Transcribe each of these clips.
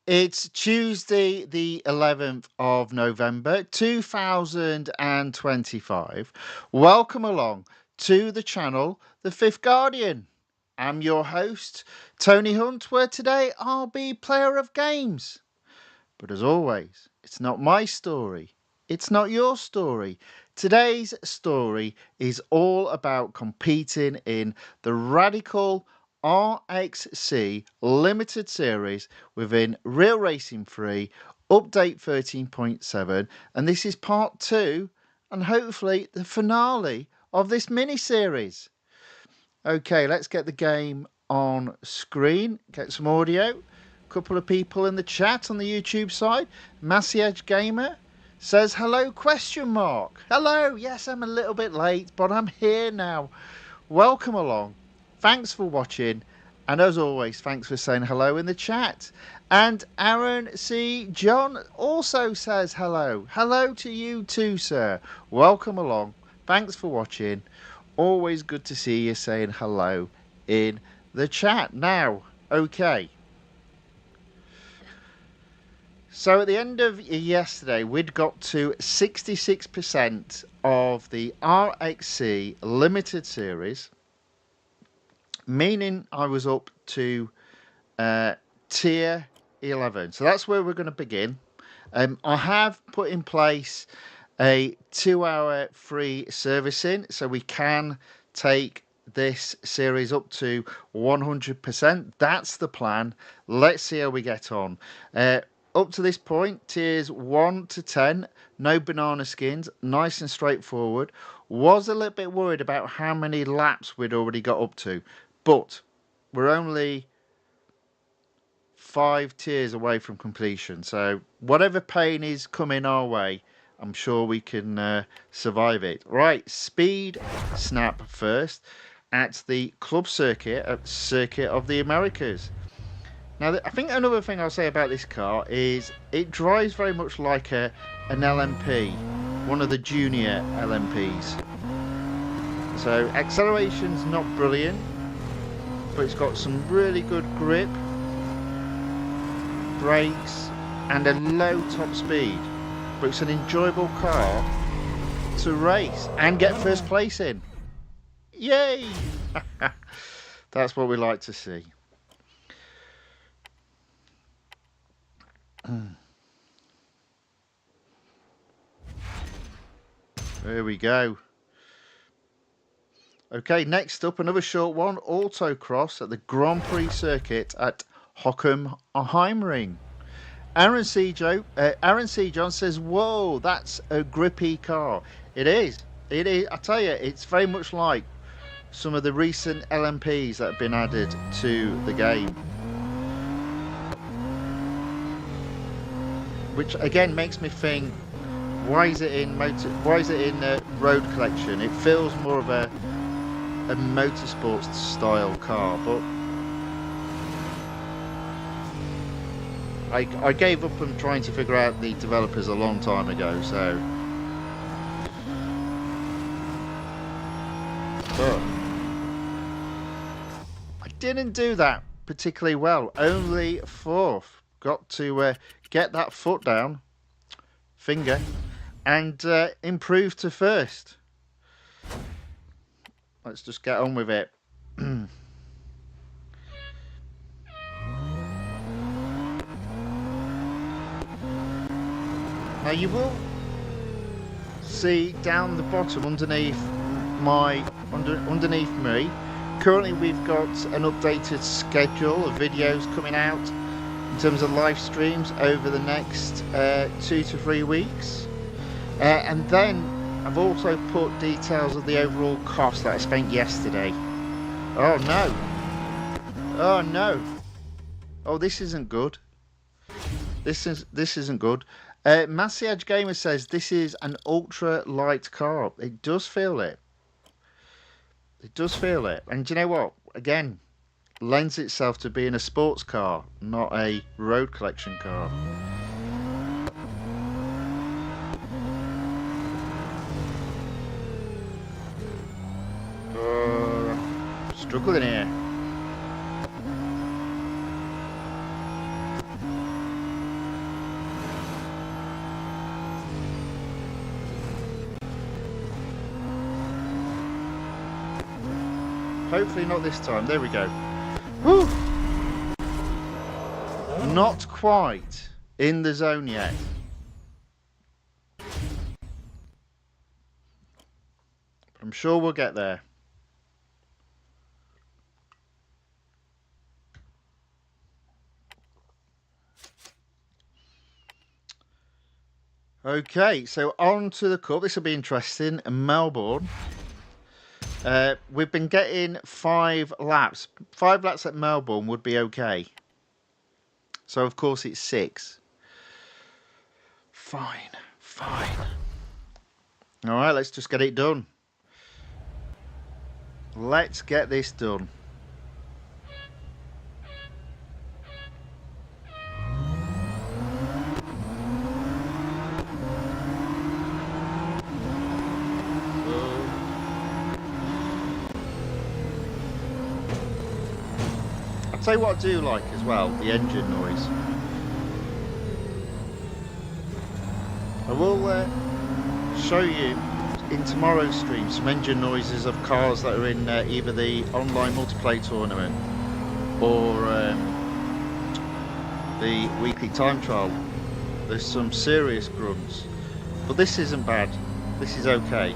It's Tuesday, the 11th of November, 2025. Welcome along to the channel, The Fifth Guardian. I'm your host, Tony Hunt, where today I'll be player of games. But as always, it's not my story. It's not your story. Today's story is all about competing in the radical RXC limited series within Real Racing 3 update 13.7, and this is part 2 and hopefully the finale of this mini series. Okay, let's get the game on screen, get some audio. Couple of people in the chat on the YouTube side. Massiage Gamer says hello ? Hello, yes, I'm a little bit late, but I'm here now. Welcome along. Thanks for watching. And as always, thanks for saying hello in the chat. And Aaron C. John also says hello. Hello to you too, sir. Welcome along. Thanks for watching. Always good to see you saying hello in the chat. Now, okay. So at the end of yesterday, we'd got to 66% of the RXC limited series, meaning I was up to tier 11. So that's where we're going to begin. I have put in place a 2-hour free servicing, so we can take this series up to 100%. That's the plan. Let's see how we get on. Up to this point, tiers 1 to 10, no banana skins, nice and straightforward. Was a little bit worried about how many laps we'd already got up to, but we're only 5 tiers away from completion. So whatever pain is coming our way, I'm sure we can survive it. Right, speed snap first at the club circuit, at Circuit of the Americas. Now, I think another thing I'll say about this car is it drives very much like an LMP, one of the junior LMPs. So acceleration's not brilliant, but it's got some really good grip, brakes, and a low top speed. But it's an enjoyable car to race and get first place in. Yay! That's what we like to see. There we go. Okay, next up, another short one. Autocross at the Grand Prix circuit at Hockenheimring. Aaron C. John says, whoa, that's a grippy car. It is. It is. I tell you, it's very much like some of the recent LMPs that have been added to the game. Which again makes me think, why is it in road collection? It feels more of a motorsports style car, but I gave up on trying to figure out the developers a long time ago, so but I didn't do that particularly well. Only 4th. Got to get that foot down, finger, and improve to 1st. Let's just get on with it. Now you will see down the bottom underneath me, currently we've got an updated schedule of videos coming out in terms of live streams over the next 2 to 3 weeks, and then I've also put details of the overall cost that I spent yesterday. Oh no! Oh no! Oh, this isn't good. This isn't good. Massiage Gamer says this is an ultra light car. It does feel it. It does feel it. And do you know what? Again, lends itself to being a sports car, not a road collection car. Struggling here. Hopefully not this time. There we go. Woo! Not quite in the zone yet. But I'm sure we'll get there. Okay, so on to the cup. This will be interesting. In Melbourne. We've been getting 5 laps. 5 laps at Melbourne would be okay. So, of course, it's 6. Fine, fine. Alright, let's just get it done. Let's get this done. I'll tell you what I do like as well, the engine noise. I will show you in tomorrow's stream some engine noises of cars that are in either the online multiplayer tournament or the weekly time trial. There's some serious grunts, but this isn't bad. This is okay.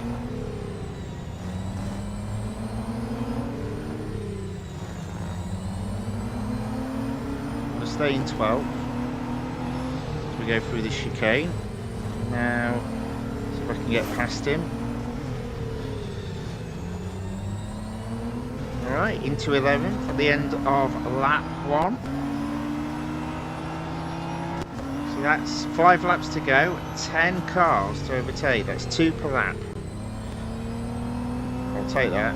I'm going to stay in 12 as we go through this chicane. Now, see if I can get past him. Alright, into 11th at the end of lap 1. So that's 5 laps to go, 10 cars to overtake. That's 2 per lap. I'll take that.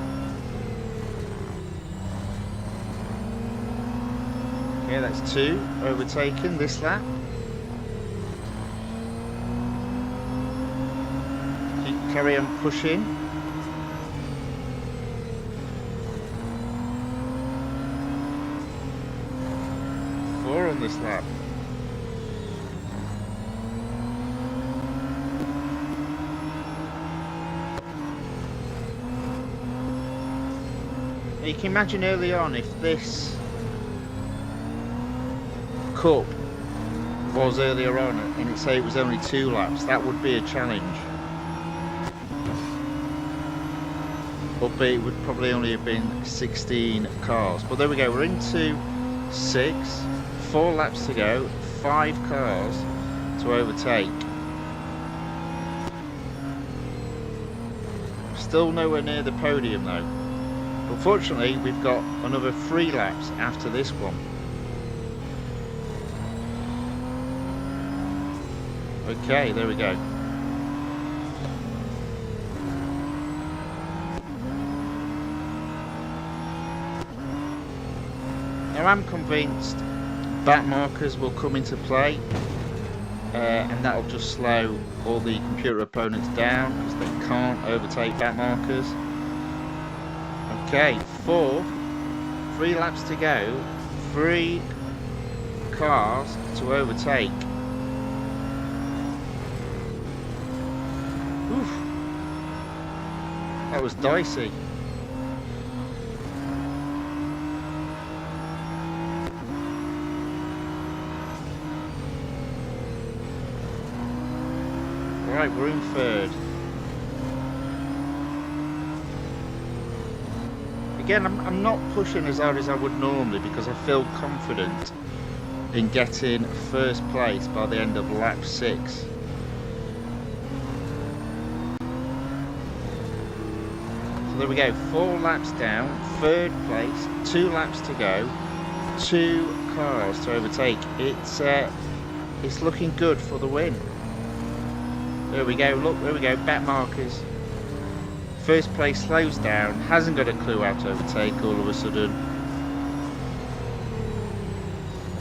Yeah, that's 2 overtaken this lap. Carry on pushing. Four on this lap. You can imagine early on if this cup was earlier on and it say it was only 2 laps, that would be a challenge. But it would probably only have been 16 cars. But there we go, we're into 6, 4 laps to go, 5 cars to overtake. Still nowhere near the podium though. Unfortunately, we've got another 3 laps after this one. Okay, there we go. Now I'm convinced back markers will come into play and that'll just slow all the computer opponents down because they can't overtake back markers. Okay, 3 laps to go, 3 cars to overtake. Oof. That was dicey. Right, we're in 3rd. Again, I'm not pushing as hard as I would normally because I feel confident in getting 1st place by the end of lap 6. So there we go, 4 laps down, 3rd place, 2 laps to go, 2 cars to overtake. It's looking good for the win. There we go, look, there we go, back markers. 1st place slows down, hasn't got a clue how to overtake all of a sudden.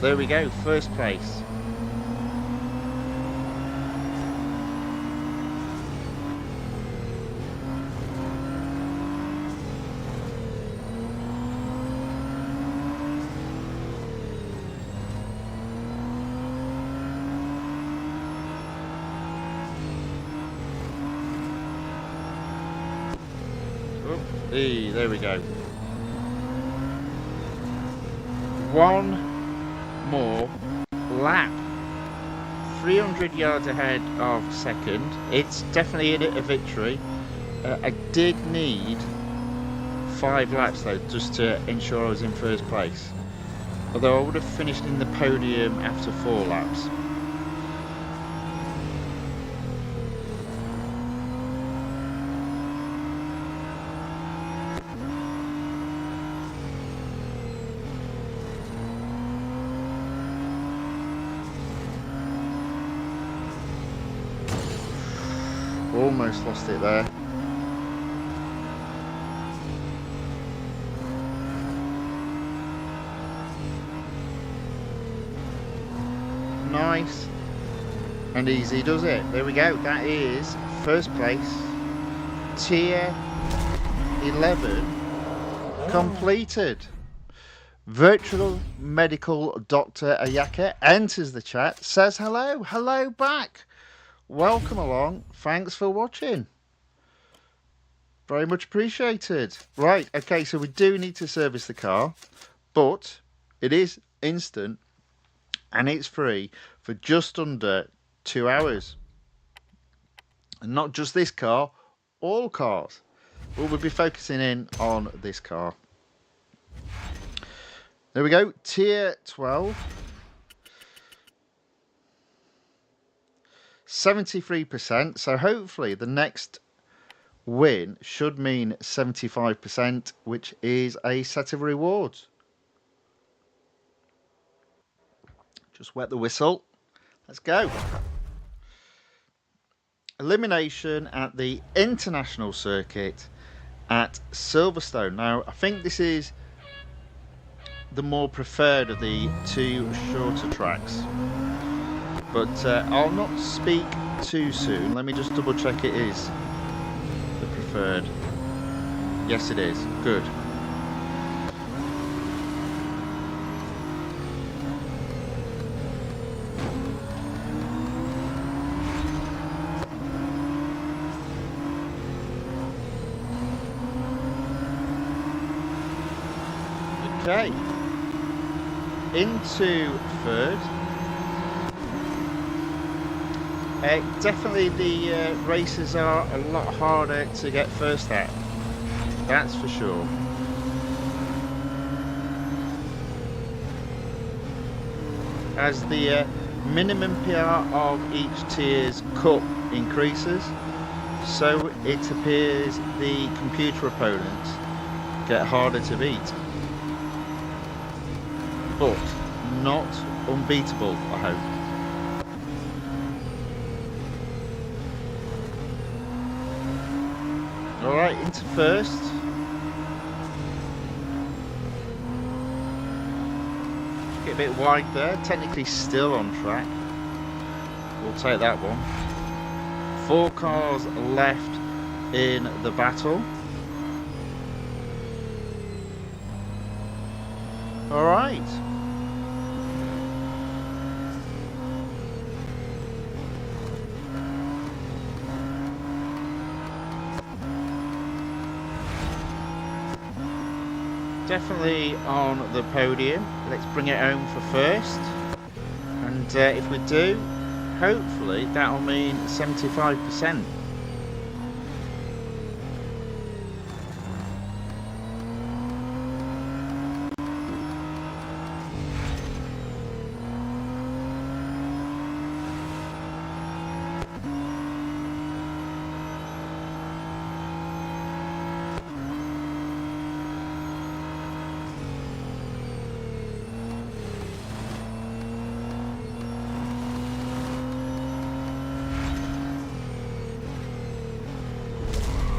There we go, 1st place. There we go. one more lap. 300 yards ahead of second. It's definitely a victory. I did need 5 laps though, just to ensure I was in first place. Although I would have finished in the podium after 4 laps. Almost lost it there. Nice and easy does it. There we go. That is first place, tier 11 completed. Virtual Medical Dr. Ayaka enters the chat, says hello back. Welcome along. Thanks for watching. Very much appreciated. Right, okay, so we do need to service the car, but it is instant and it's free for just under 2 hours. And not just this car, all cars. But we'll be focusing in on this car. There we go, tier 12. 73%, so hopefully the next win should mean 75%, which is a set of rewards. Just wet the whistle. Let's go. Elimination at the international circuit at Silverstone. Now, I think this is the more preferred of the 2 shorter tracks. But I'll not speak too soon. Let me just double check it is the preferred. Yes, it is. Good. Okay. Into third. Definitely the races are a lot harder to get first at, that's for sure. As the minimum PR of each tier's cup increases, so it appears the computer opponents get harder to beat. But not unbeatable, I hope. Alright, into first. Get a bit wide there. Technically still on track. We'll take that one. 4 cars left in the battle. Alright. Definitely on the podium. Let's bring it home for first. And if we do, hopefully that'll mean 75%.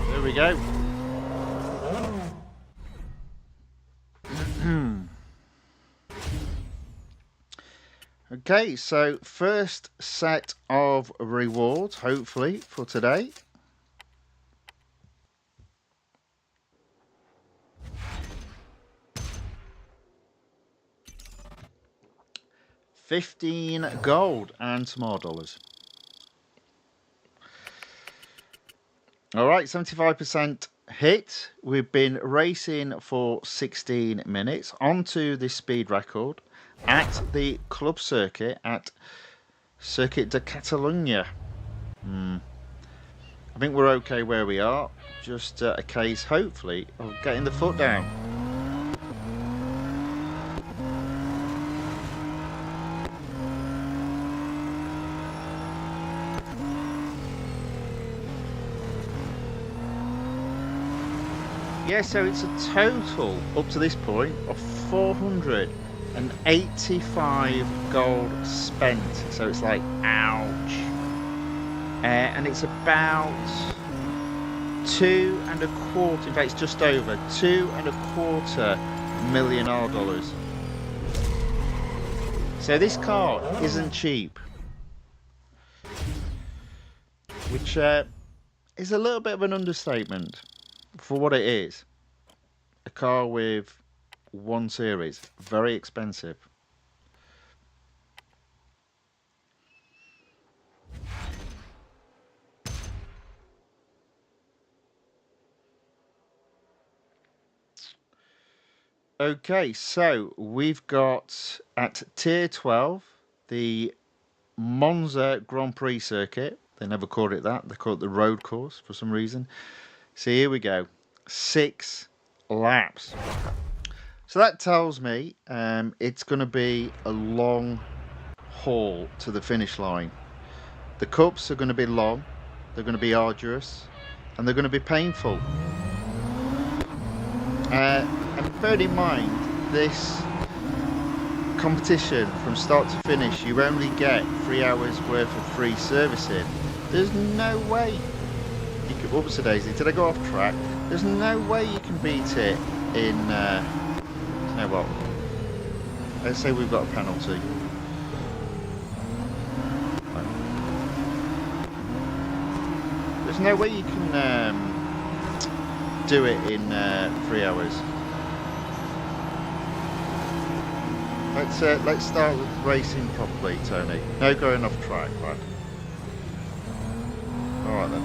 There we go. Okay, so first set of rewards, hopefully, for today. $15 gold and some more dollars. All right, 75% hit. We've been racing for 16 minutes onto the speed record at the club circuit at Circuit de Catalunya. I think we're okay where we are. Just a case, hopefully, of getting the foot down. Yeah, so it's a total up to this point of 485 gold spent. So it's like, ouch. And it's about 2.25, in fact it's just over $2.25 million dollars. So this car isn't cheap, which is a little bit of an understatement for what it is. A car with 1 series, very expensive. Okay, so we've got at tier 12 the Monza Grand Prix circuit. They never called it that, they called it the road course for some reason. So here we go, 6 laps. So that tells me it's going to be a long haul to the finish line. The cups are going to be long, they're going to be arduous, and they're going to be painful. And bear in mind, this competition from start to finish, you only get 3 hours worth of free servicing. There's no way you can, oops a daisy, did I go off track? There's no way you can beat it in, you know what, let's say we've got a penalty. There's no way you can do it in 3 hours. Let's start with racing properly, Tony. No going off track, right? Alright then.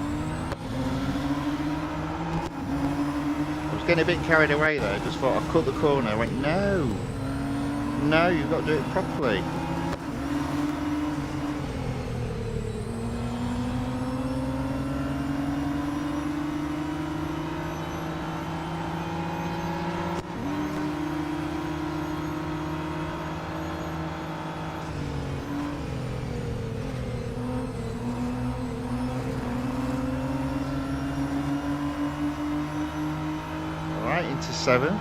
I was getting a bit carried away there, just thought I'd cut the corner. I went, no, you've got to do it properly. Into 7.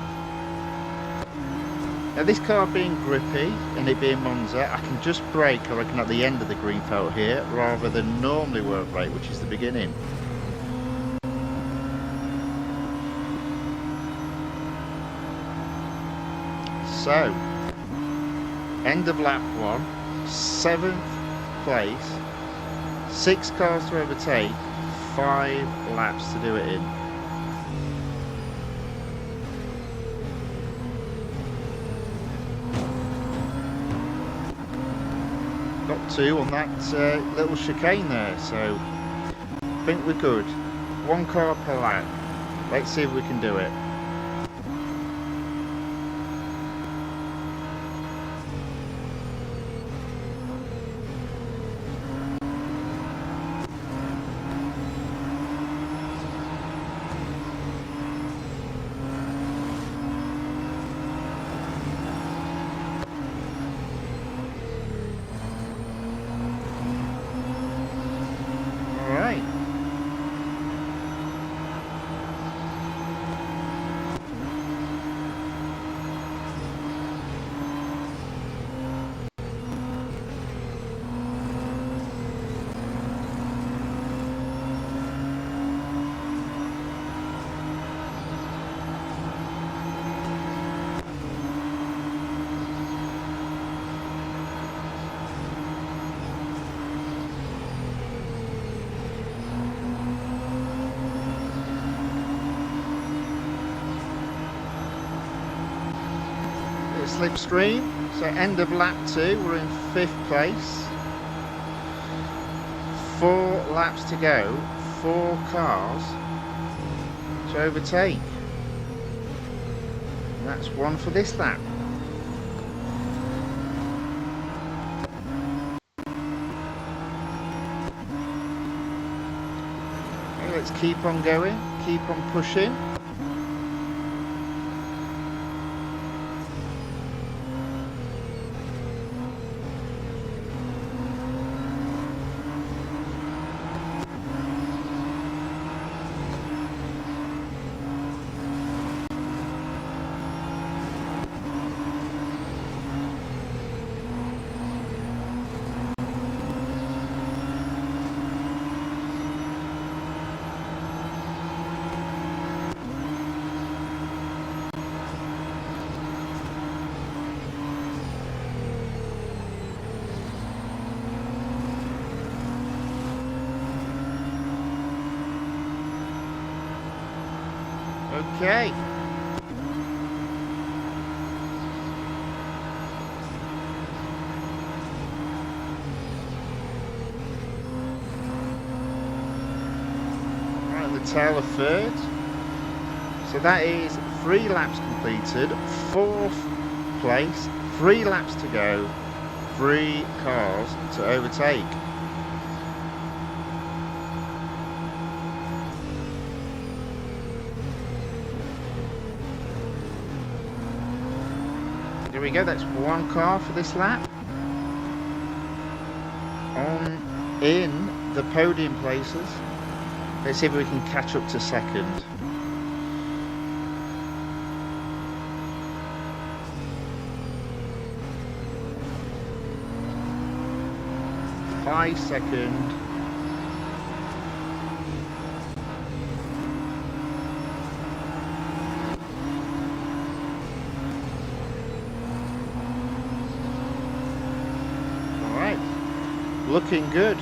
Now this car being grippy and it being Monza, I can just brake, I reckon, at the end of the green felt here rather than normally where I brake, which is the beginning. So end of lap 1, 7th place, 6 cars to overtake, 5 laps to do it in. Got 2 on that little chicane there, so I think we're good. 1 car per lap. Let's see if we can do it. Slipstream, so end of lap 2, we're in 5th place. 4 laps to go, 4 cars. to overtake. And that's one for this lap. Okay, let's keep on going, keep on pushing. Okay. Right, the tail of third. So that is 3 laps completed, 4th place, 3 laps to go, 3 cars to overtake. There we go, that's 1 car for this lap. On in the podium places. Let's see if we can catch up to second. High second. Looking good.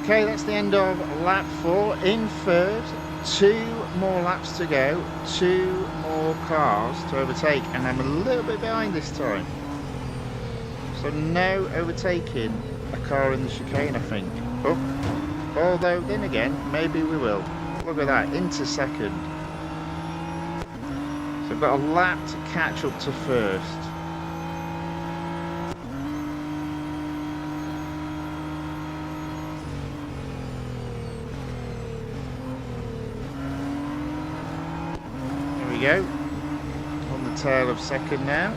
Okay, that's the end of lap 4. In third, 2 more laps to go, 2 more cars to overtake, and I'm a little bit behind this time. So no overtaking a car in the chicane, I think. Oh, although then again, maybe we will. Look at that, into second. So I've got a lap to catch up to first. Go on the tail of second now.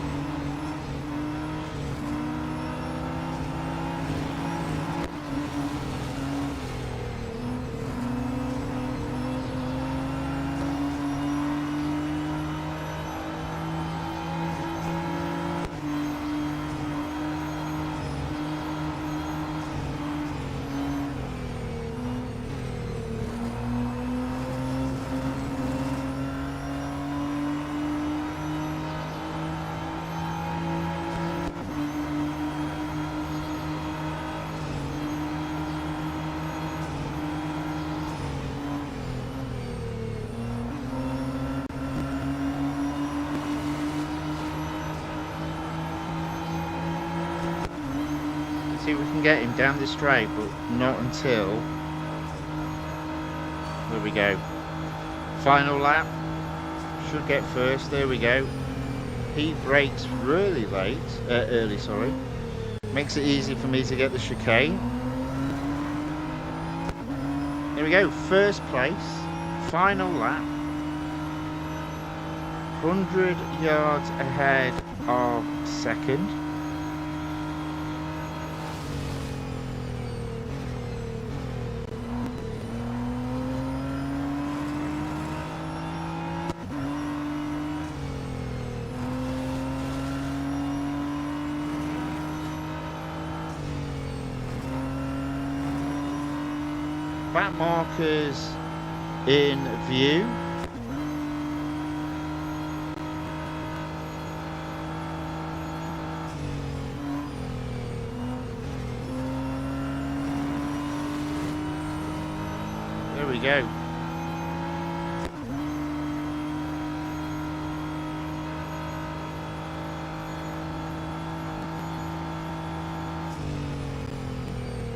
See if we can get him down the straight, but not until... There we go. Final lap. Should get first. There we go. He brakes really late. Early, sorry. Makes it easy for me to get the chicane. There we go. First place. Final lap. 100 yards ahead of second. back markers in view. There we go.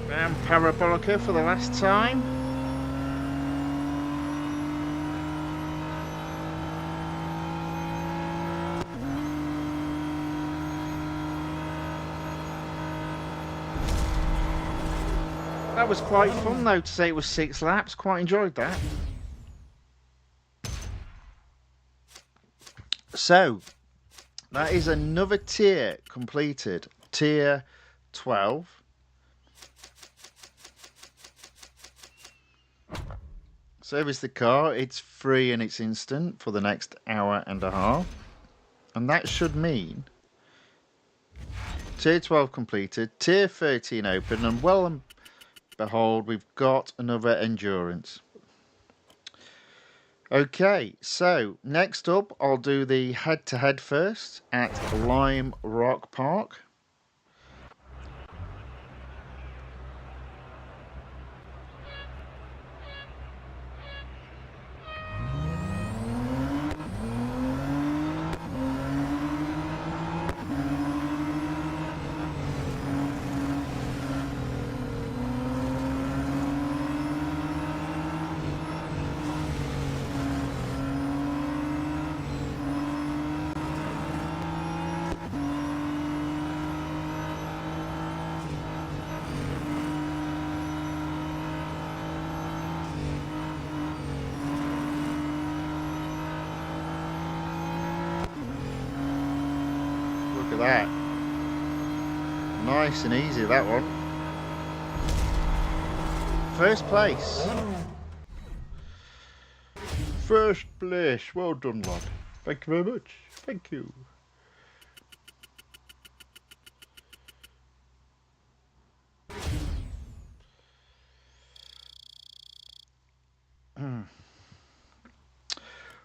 And parabolica for the last time. That was quite fun though, to say it was 6 laps. Quite enjoyed that. So, that is another tier completed. Tier 12. Service the car. It's free and it's instant for the next hour and a half. And that should mean Tier 12 completed, Tier 13 open, and well and behold, we've got another endurance. Okay, so next up, I'll do the head-to-head first at Lime Rock Park. Look at that. Nice and easy, that one. First place. First place. Well done, lad. Thank you very much. Thank you.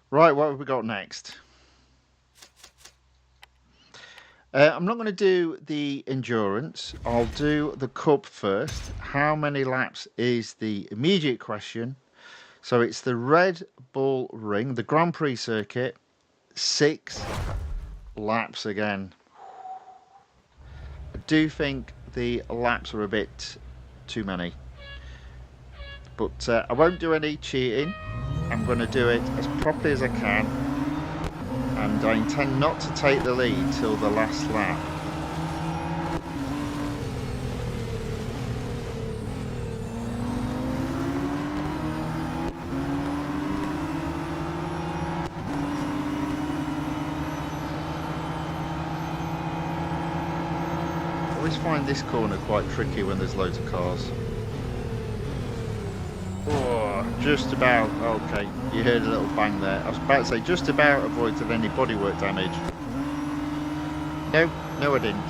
Right, what have we got next? I'm not going to do the endurance. I'll do the cup first. How many laps is the immediate question. So it's the Red Bull Ring, the Grand Prix circuit. 6 laps again. I do think the laps are a bit too many. But I won't do any cheating. I'm going to do it as properly as I can. And I intend not to take the lead till the last lap. I always find this corner quite tricky when there's loads of cars. Oh, just about. Okay, you heard a little bang there. I was about to say just about avoided any bodywork damage. No I didn't.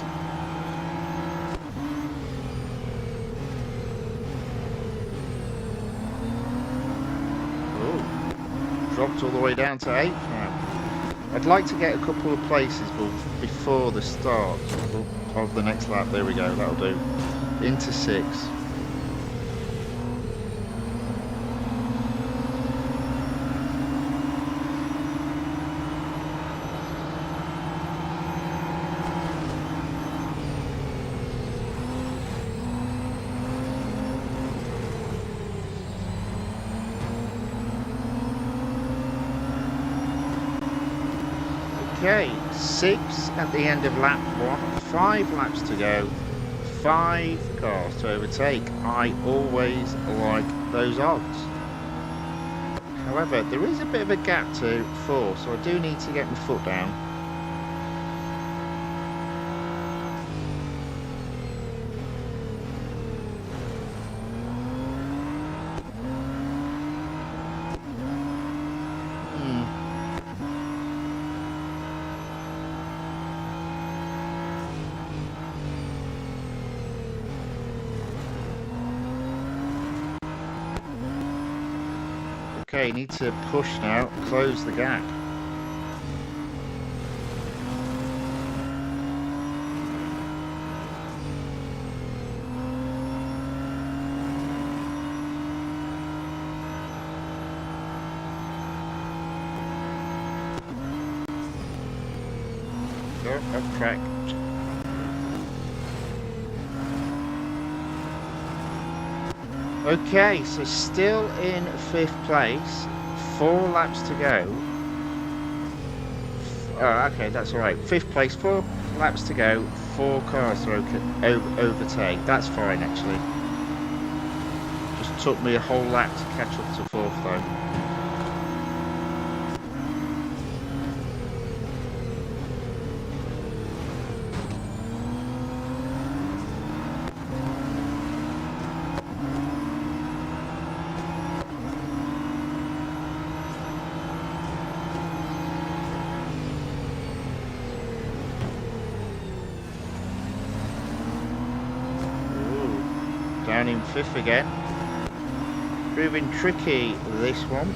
Oh, dropped all the way down to 8th now. I'd like to get a couple of places before the start of the next lap. There we go, that'll do. Into 6. Okay, 6 at the end of lap 1, 5 laps to go, 5 cars to overtake. I always like those odds. However, there is a bit of a gap to 4, so I do need to get my foot down. Okay, you need to push now, close the gap. Oh, off track. Okay, so still in 5th place, 4 laps to go. Oh, okay, that's alright. 5th place, 4 laps to go, 4 cars to overtake. That's fine, actually. Just took me a whole lap to catch up to 4th, though. Down in 5th again. Proving tricky, this one.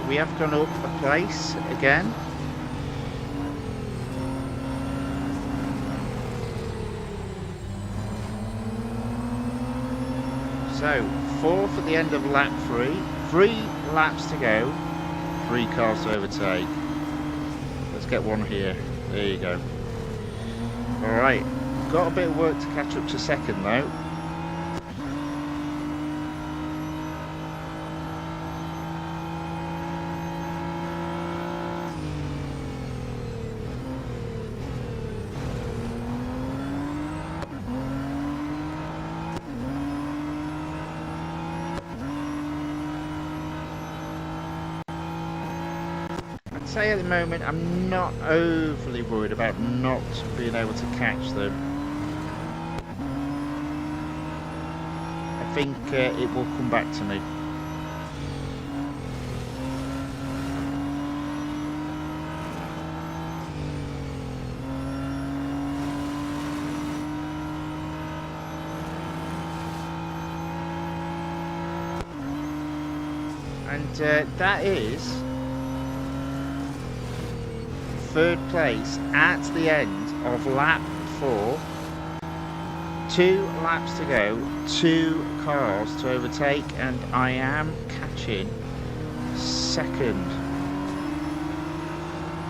We have gone up a place again. So, 4th at the end of lap 3. 3 laps to go. 3 cars to overtake. Let's get one here. There you go. Alright. Got a bit of work to catch up to 2nd though. Say at the moment I'm not overly worried about not being able to catch them. I think it will come back to me. And that is 3rd place at the end of lap 4. 2 laps to go, 2 cars to overtake, and I am catching 2nd.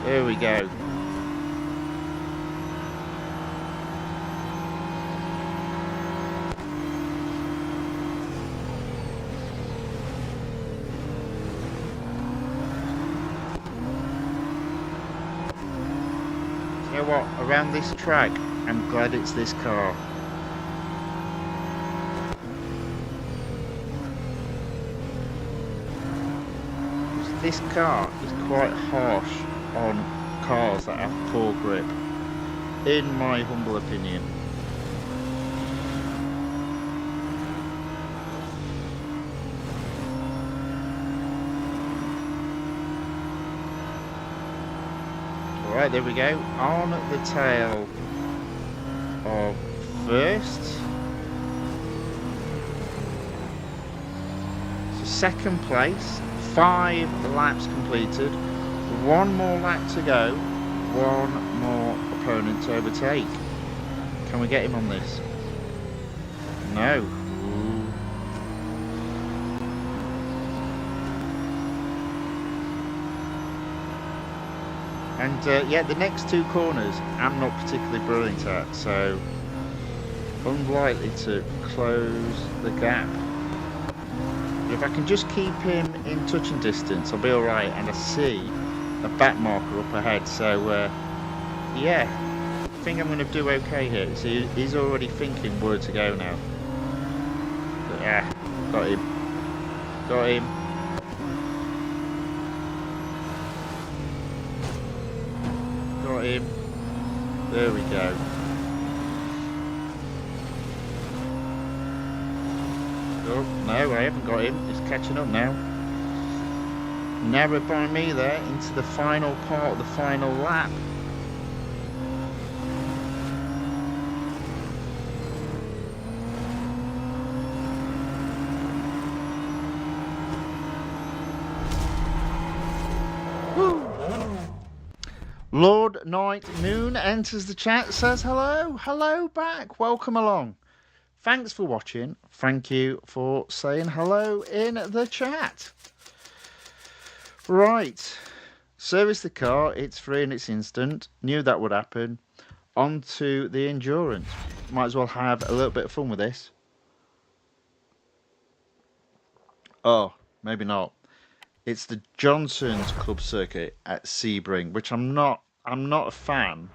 There we go. You know what, around this track, I'm glad it's this car. This car is quite harsh on cars that have poor grip, in my humble opinion. Alright, there we go, on the tail of 1st. So 2nd place, 5 laps completed, 1 more lap to go, 1 more opponent to overtake. Can we get him on this? No. And yeah, the next 2 corners I'm not particularly brilliant at, so unlikely to close the gap. But if I can just keep him in touching distance, I'll be alright. And I see a back marker up ahead, so yeah, I think I'm going to do okay here. See, he's already thinking where to go now. But, yeah, got him. Got him. Got him. There we go. Oh, no, I haven't got him. He's catching up now. Narrowed by me there into the final part of the final lap. Lord Night Moon enters the chat, says hello. Hello back. Welcome along. Thanks for watching. Thank you for saying hello in the chat. Right. Service the car. It's free and it's instant. Knew that would happen. On to the endurance. Might as well have a little bit of fun with this. Oh, maybe not. It's the Johnson's Club Circuit at Sebring, which I'm not a fan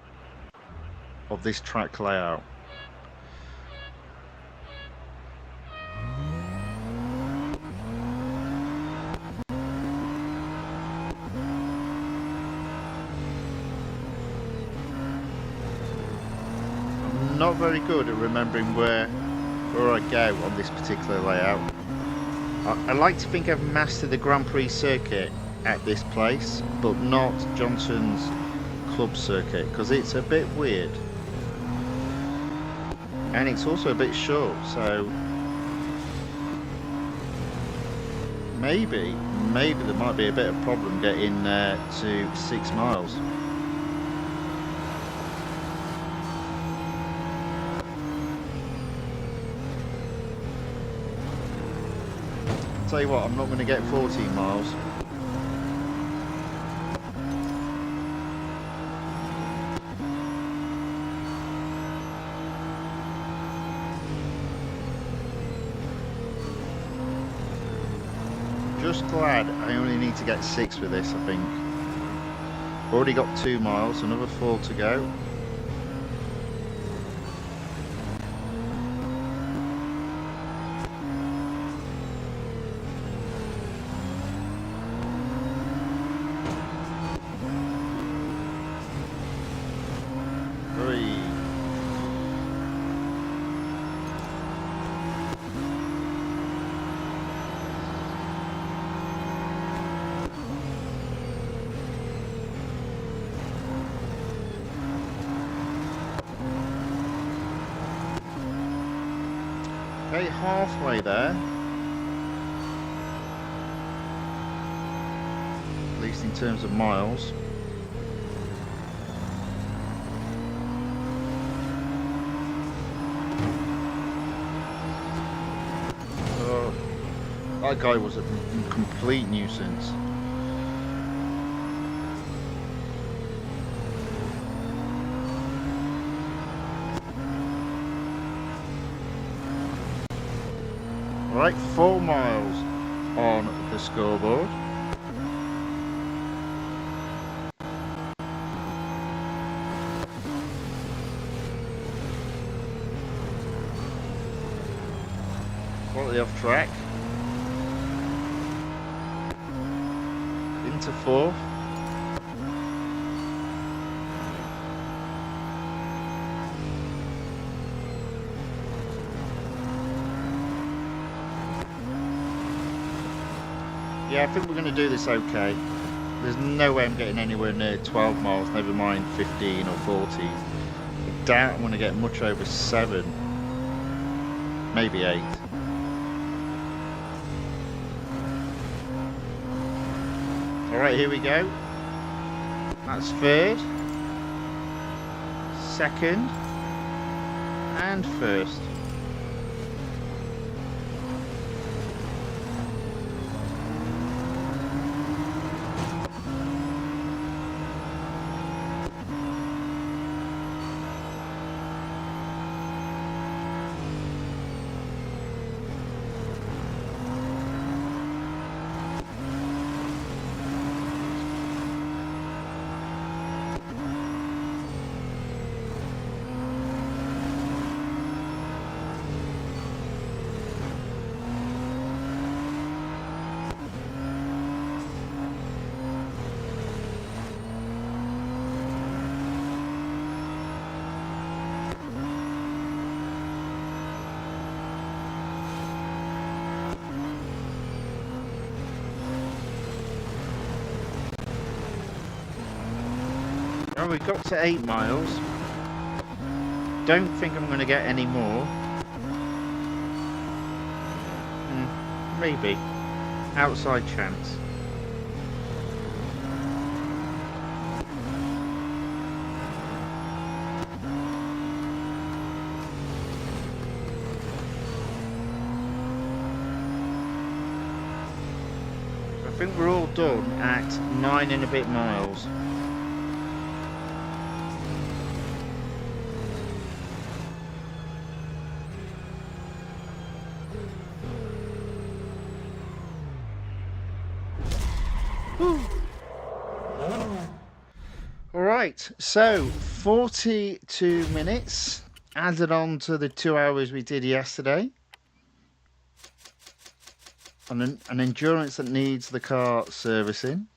of this track layout. I'm not very good at remembering where I go on this particular layout. I like to think I've mastered the Grand Prix circuit at this place, but not Johnson's Club Circuit, because it's a bit weird. And it's also a bit short, so maybe there might be a bit of problem getting to 6 miles. Tell you what, I'm not going to get 14 miles. Just glad I only need to get 6 with this, I think. Already got 2 miles, another 4 to go. Okay, halfway there. At least in terms of miles. Oh, that guy was a complete nuisance. Right, 4 miles on the scoreboard. Slightly off track. Into 4th. Yeah, I think we're going to do this okay. There's no way I'm getting anywhere near 12 miles, never mind 15 or 14. I doubt I'm going to get much over 7. Maybe 8. Alright, here we go. That's 3rd, 2nd, and 1st. Well, we got to 8 miles. Don't think I'm going to get any more. Maybe. Outside chance. I think we're all done at 9 and a bit miles. Alright, so 42 minutes added on to the 2 hours we did yesterday. An endurance that needs the car servicing.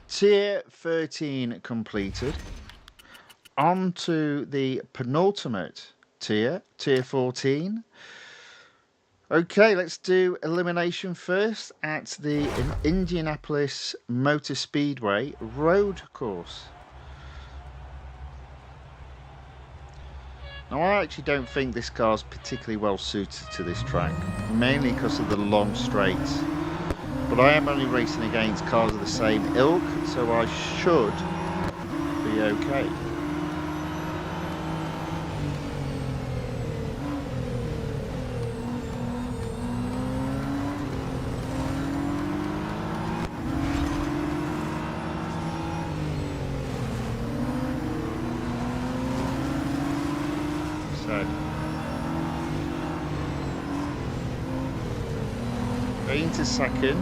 Tier 13 completed. On to the penultimate tier, tier 14. Okay, let's do elimination first at the Indianapolis Motor Speedway road course. Now, I actually don't think this car's particularly well suited to this track, mainly because of the long straights. But I am only racing against cars of the same ilk, so I should be okay. Into second.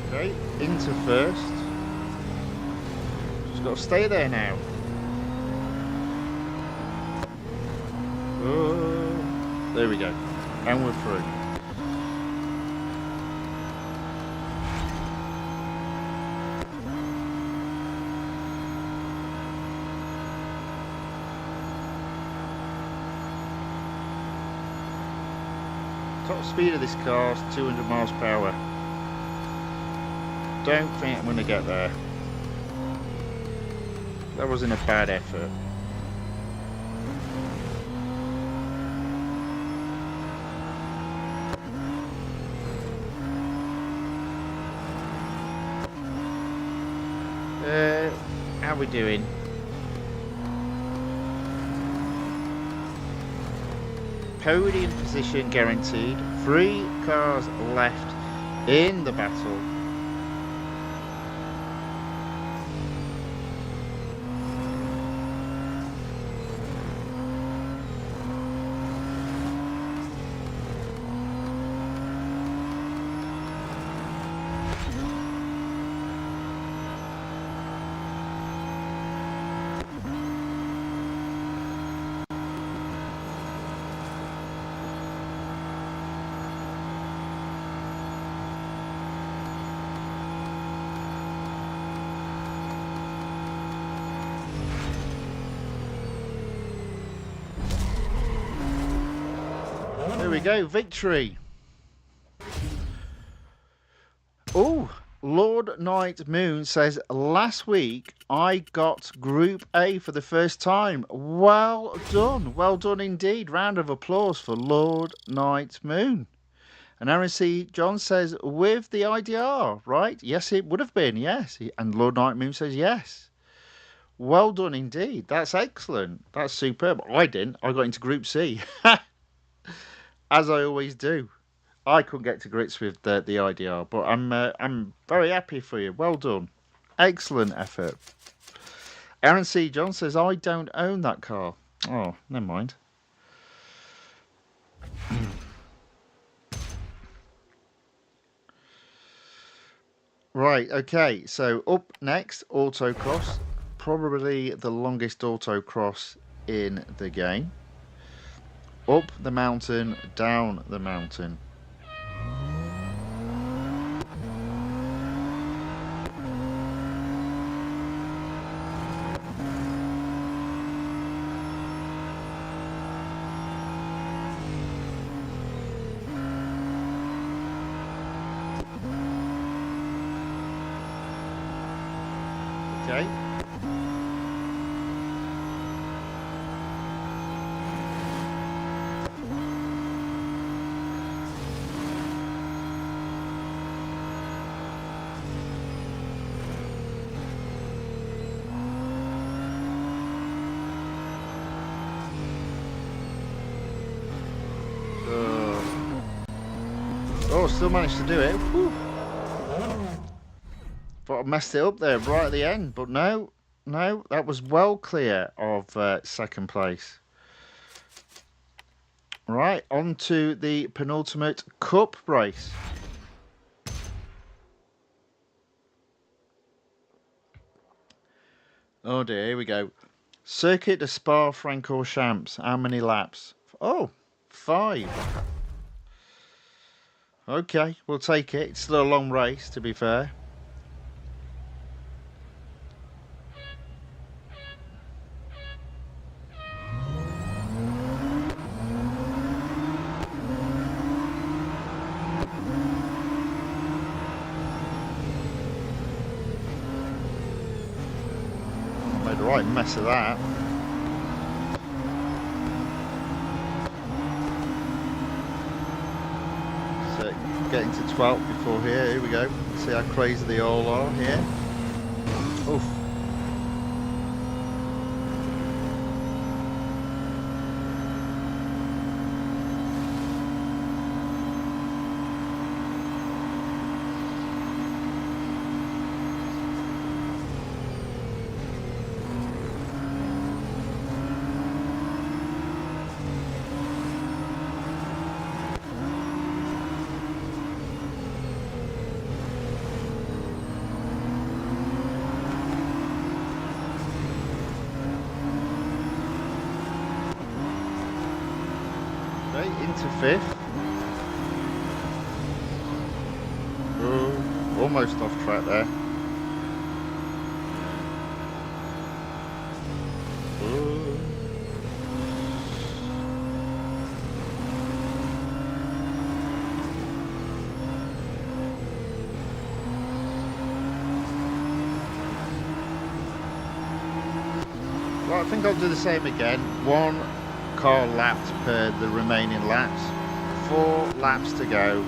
Okay, into first. Just got to stay there now. Oh, there we go. And we're through. Top speed of this car is 200 miles per hour. Don't think I'm going to get there. That wasn't a bad effort. How are we doing? Podium position guaranteed. 3 cars left in the battle. There we go, victory. Oh, Lord Night Moon says, last week I got Group A for the first time. Well done indeed. Round of applause for Lord Night Moon. And RXC John says, with the IDR, right? Yes, it would have been, yes. And Lord Night Moon says, yes. Well done indeed. That's excellent. That's superb. I didn't. I got into Group C. As I always do. I couldn't get to grips with the IDR, but I'm very happy for you. Well done. Excellent effort. Aaron C. John says, I don't own that car. Oh, never mind. Right, okay. So up next, autocross. Probably the longest autocross in the game. Up the mountain, down the mountain. Okay. Oh, still managed to do it. Whew. Thought I messed it up there right at the end, but no, that was well clear of second place. Right, on to the penultimate cup race. Oh dear, here we go. Circuit de Spa-Francorchamps. How many laps? Oh, 5. Okay, we'll take it. It's still a long race, to be fair. Made a right mess of that. So getting to 12th before here we go. See how crazy they all are here. Oof. Into 5th. Oh, almost off track there. Oh. Well, I think I'll do the same again. 1 car lapped per the remaining laps. 4 laps to go,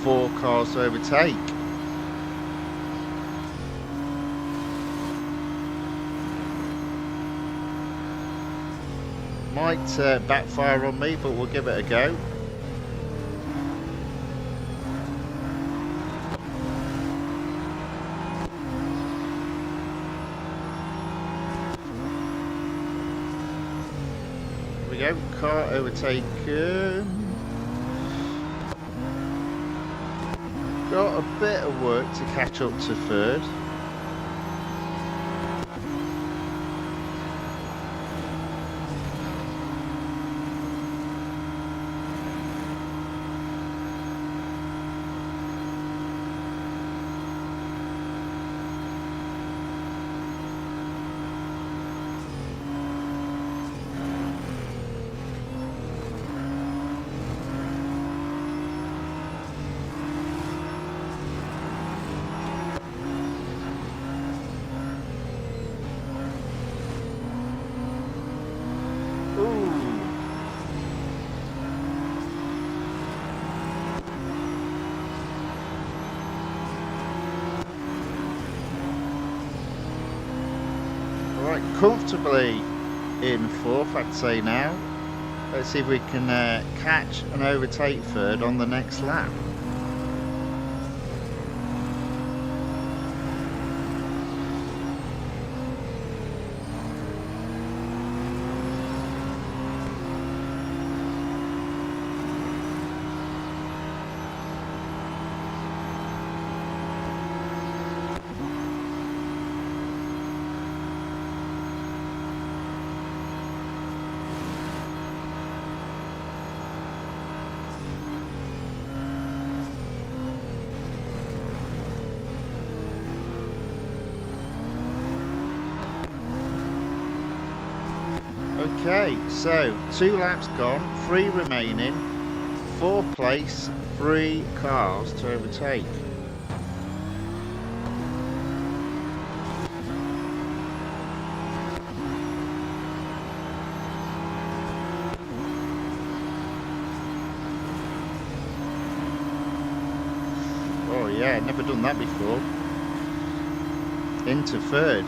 4 cars to overtake. Might backfire on me, but we'll give it a go. Here we go, car overtaken. Got a bit of work to catch up to 3rd. Comfortably in 4th, I'd say now. Let's see if we can catch and overtake 3rd on the next lap. Okay, so 2 laps gone, 3 remaining, 4th place, 3 cars to overtake. yeah, never done that before. Into third.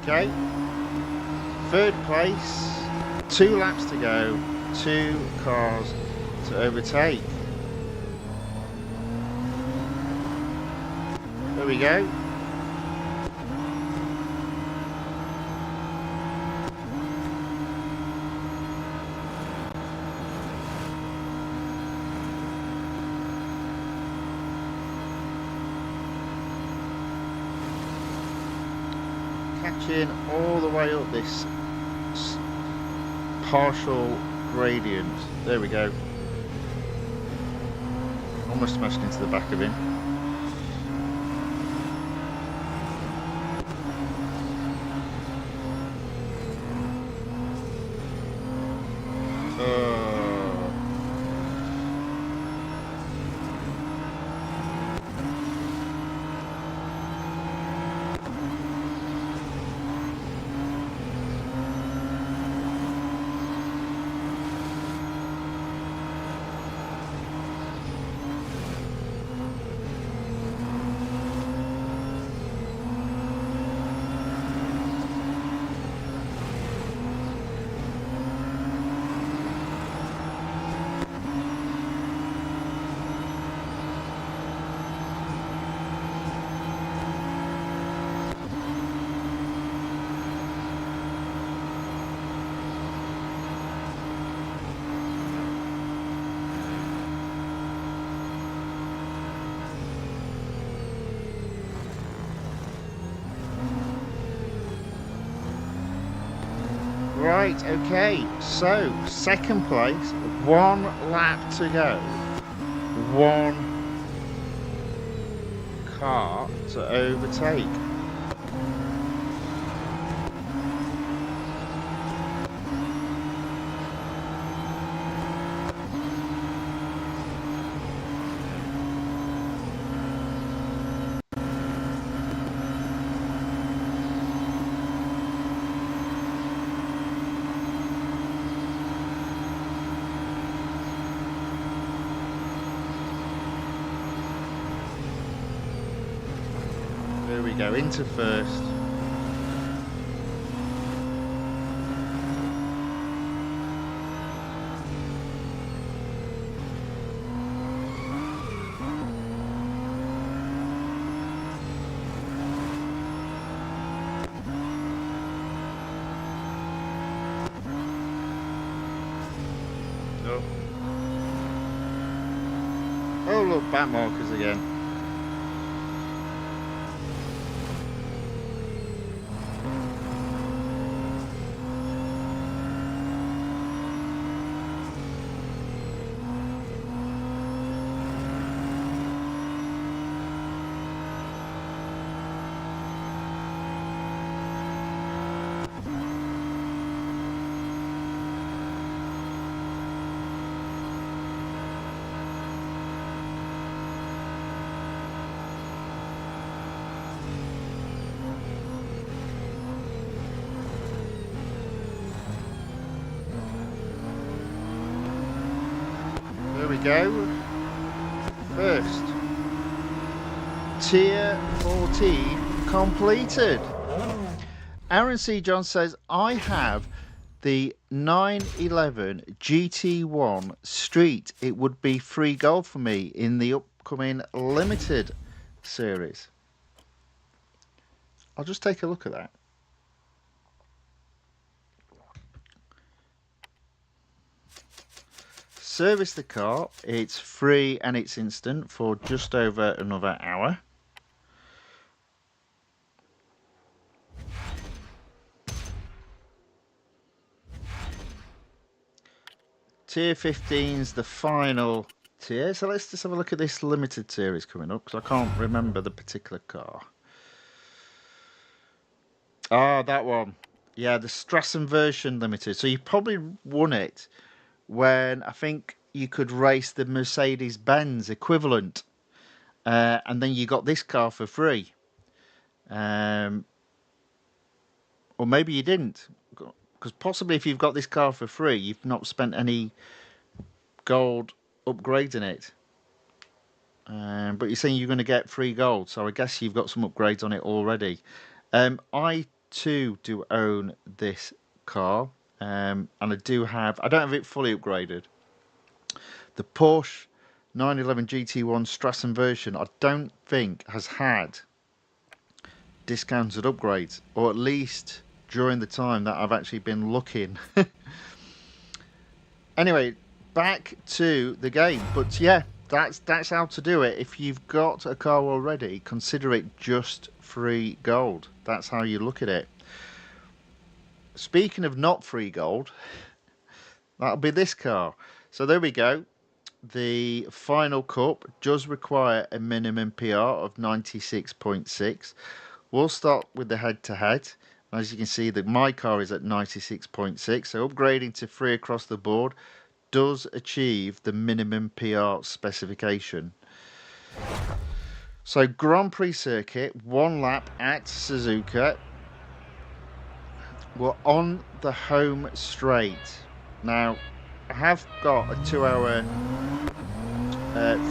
Okay, third place, 2 laps to go, 2 cars to overtake. There we go. Catching all the way up this partial gradient. There we go. Almost smashed into the back of him. Right, okay, so second place, 1 lap to go, 1 car to overtake. There we go, into first. Oh look, back markers again. go. First, tier 14 completed. Aaron C. John says, I have the 911 GT1 Street. It would be free gold for me in the upcoming limited series. I'll just take a look at that. Service the car. It's free and it's instant for just over another hour. Tier 15's the final tier. So let's just have a look at this limited series coming up, because I can't remember the particular car. Ah, that one. Yeah, the Strassen version limited. So you probably won it when I think you could race the Mercedes-Benz equivalent. And then you got this car for free. Or maybe you didn't. Because possibly if you've got this car for free, you've not spent any gold upgrading it. But you're saying you're going to get free gold. So I guess you've got some upgrades on it already. I too do own this car. And I don't have it fully upgraded. The Porsche 911 GT1 Strassen version, I don't think has had discounted upgrades, or at least during the time that I've actually been looking. Anyway, back to the game. But yeah, that's how to do it. If you've got a car already, consider it just free gold. That's how you look at it. Speaking of not free gold, that'll be this car. So there we go. The final cup does require a minimum PR of 96.6. We'll start with the head-to-head. As you can see, my car is at 96.6, so upgrading to free across the board does achieve the minimum PR specification. So Grand Prix circuit, 1 lap at Suzuka. We're on the home straight. Now, I have got a 2-hour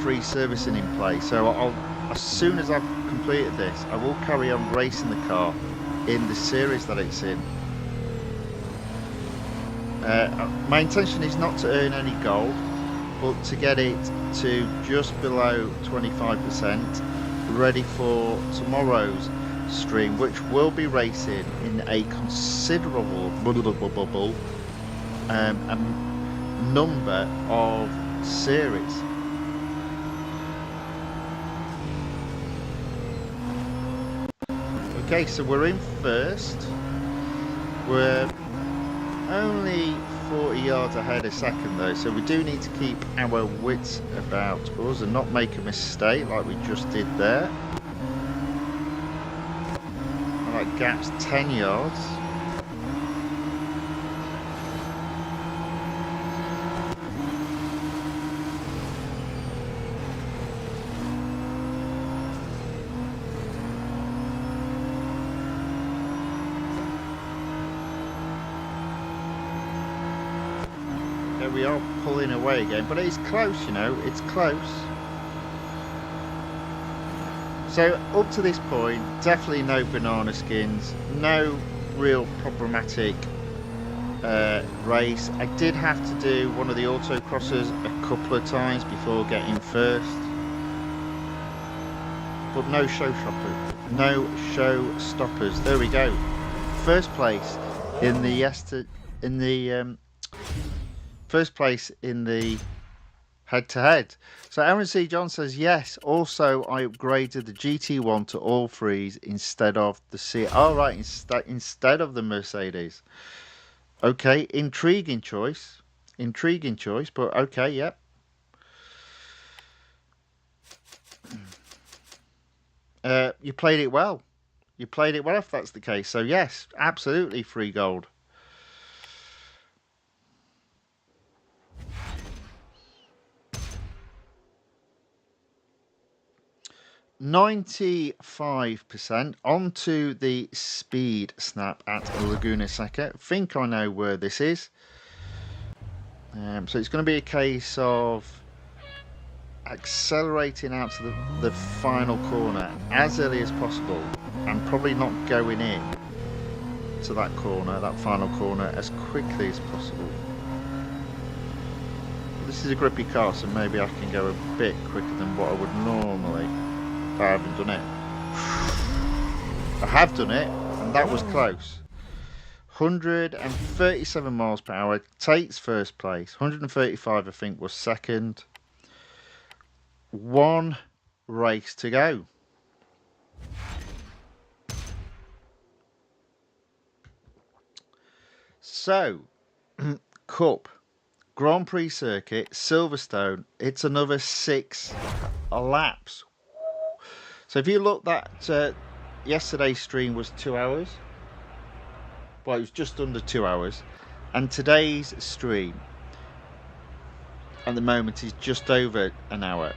free servicing in place, so as soon as I've completed this, I will carry on racing the car in the series that it's in. My intention is not to earn any gold, but to get it to just below 25%, ready for tomorrow's stream, which will be racing in a considerable number of series. Okay, so we're in first. We're only 40 yards ahead a second though, so we do need to keep our wits about us and not make a mistake like we just did there. And that gap's 10 yards. We are pulling away again, but it's close, you know, it's close. So up to this point, definitely no banana skins, no real problematic race. I did have to do one of the autocrossers a couple of times before getting first, but no showstoppers. No showstoppers. There we go. First place in the first place in the head-to-head. So Aaron C. John says, yes, also I upgraded the GT1 to all threes instead of the C. Oh, right, instead of the Mercedes. Okay, intriguing choice. Intriguing choice, but okay, yep. You played it well. You played it well if that's the case. So yes, absolutely free gold. 95% onto the speed snap at Laguna Seca. I think I know where this is. So it's going to be a case of accelerating out to the final corner as early as possible and probably not going in to that corner, that final corner, as quickly as possible. This is a grippy car, so maybe I can go a bit quicker than what I would normally if I haven't done it. I have done it, and that was close. 137 miles per hour takes first place. 135 I think was second. One race to go. So, Cup, Grand Prix circuit, Silverstone, it's another 6 laps. So if you look, that yesterday's stream was 2 hours. Well, it was just under 2 hours. And today's stream at the moment is just over an hour.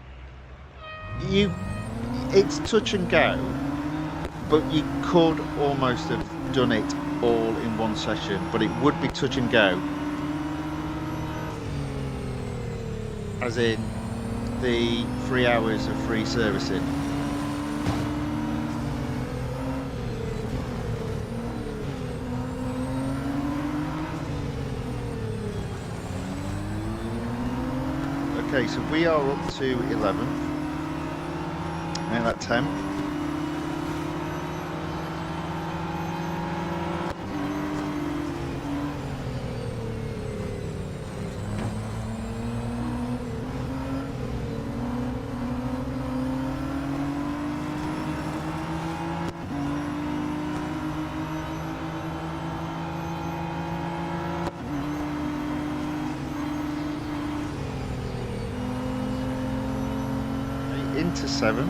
It's touch and go, but you could almost have done it all in one session, but it would be touch and go, as in the 3 hours of free servicing. Okay, so we are up to 11th. Now that 10th. Into 7.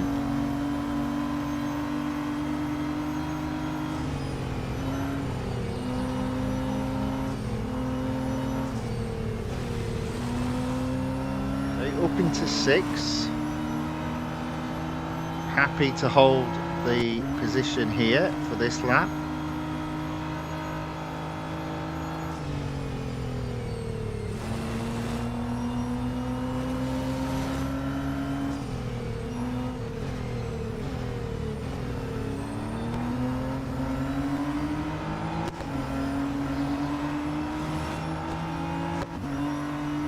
Okay, up into 6. Happy to hold the position here for this lap.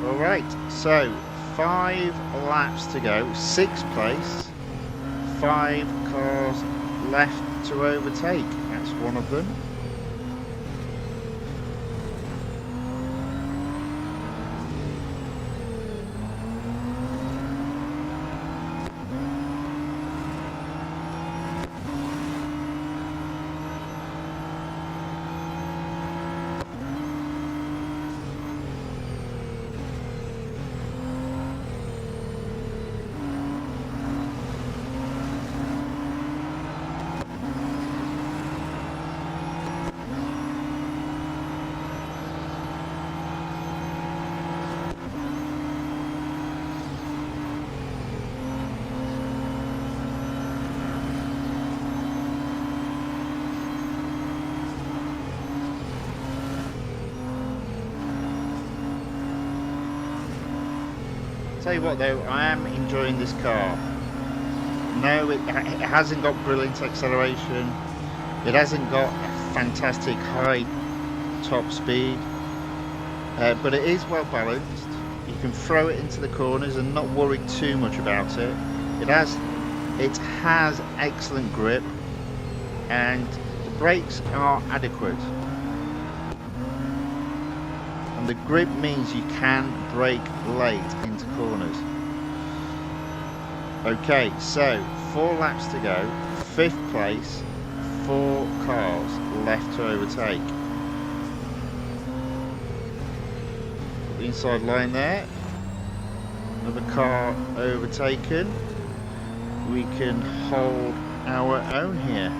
Alright, so 5 laps to go, 6th place, 5 cars left to overtake. That's one of them. Tell you what though, I am enjoying this car. No, it hasn't got brilliant acceleration. It hasn't got a fantastic high top speed, but it is well balanced. You can throw it into the corners and not worry too much about it. It has excellent grip, and the brakes are adequate. And the grip means you can brake late into corners. Okay, so 4 laps to go, 5th place, 4 cars left to overtake. Put the inside line there. Another car overtaken. We can hold our own here.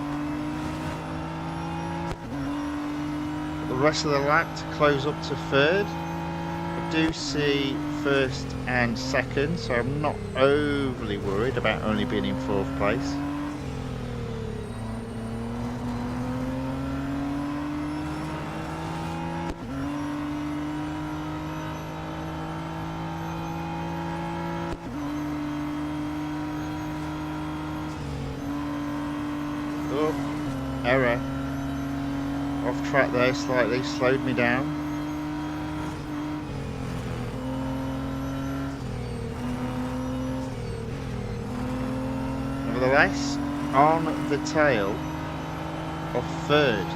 The rest of the lap to close up to 3rd. I do see 1st and 2nd, so I'm not overly worried about only being in 4th place. error. Off track there slightly, slowed me down. Nevertheless, on the tail of third.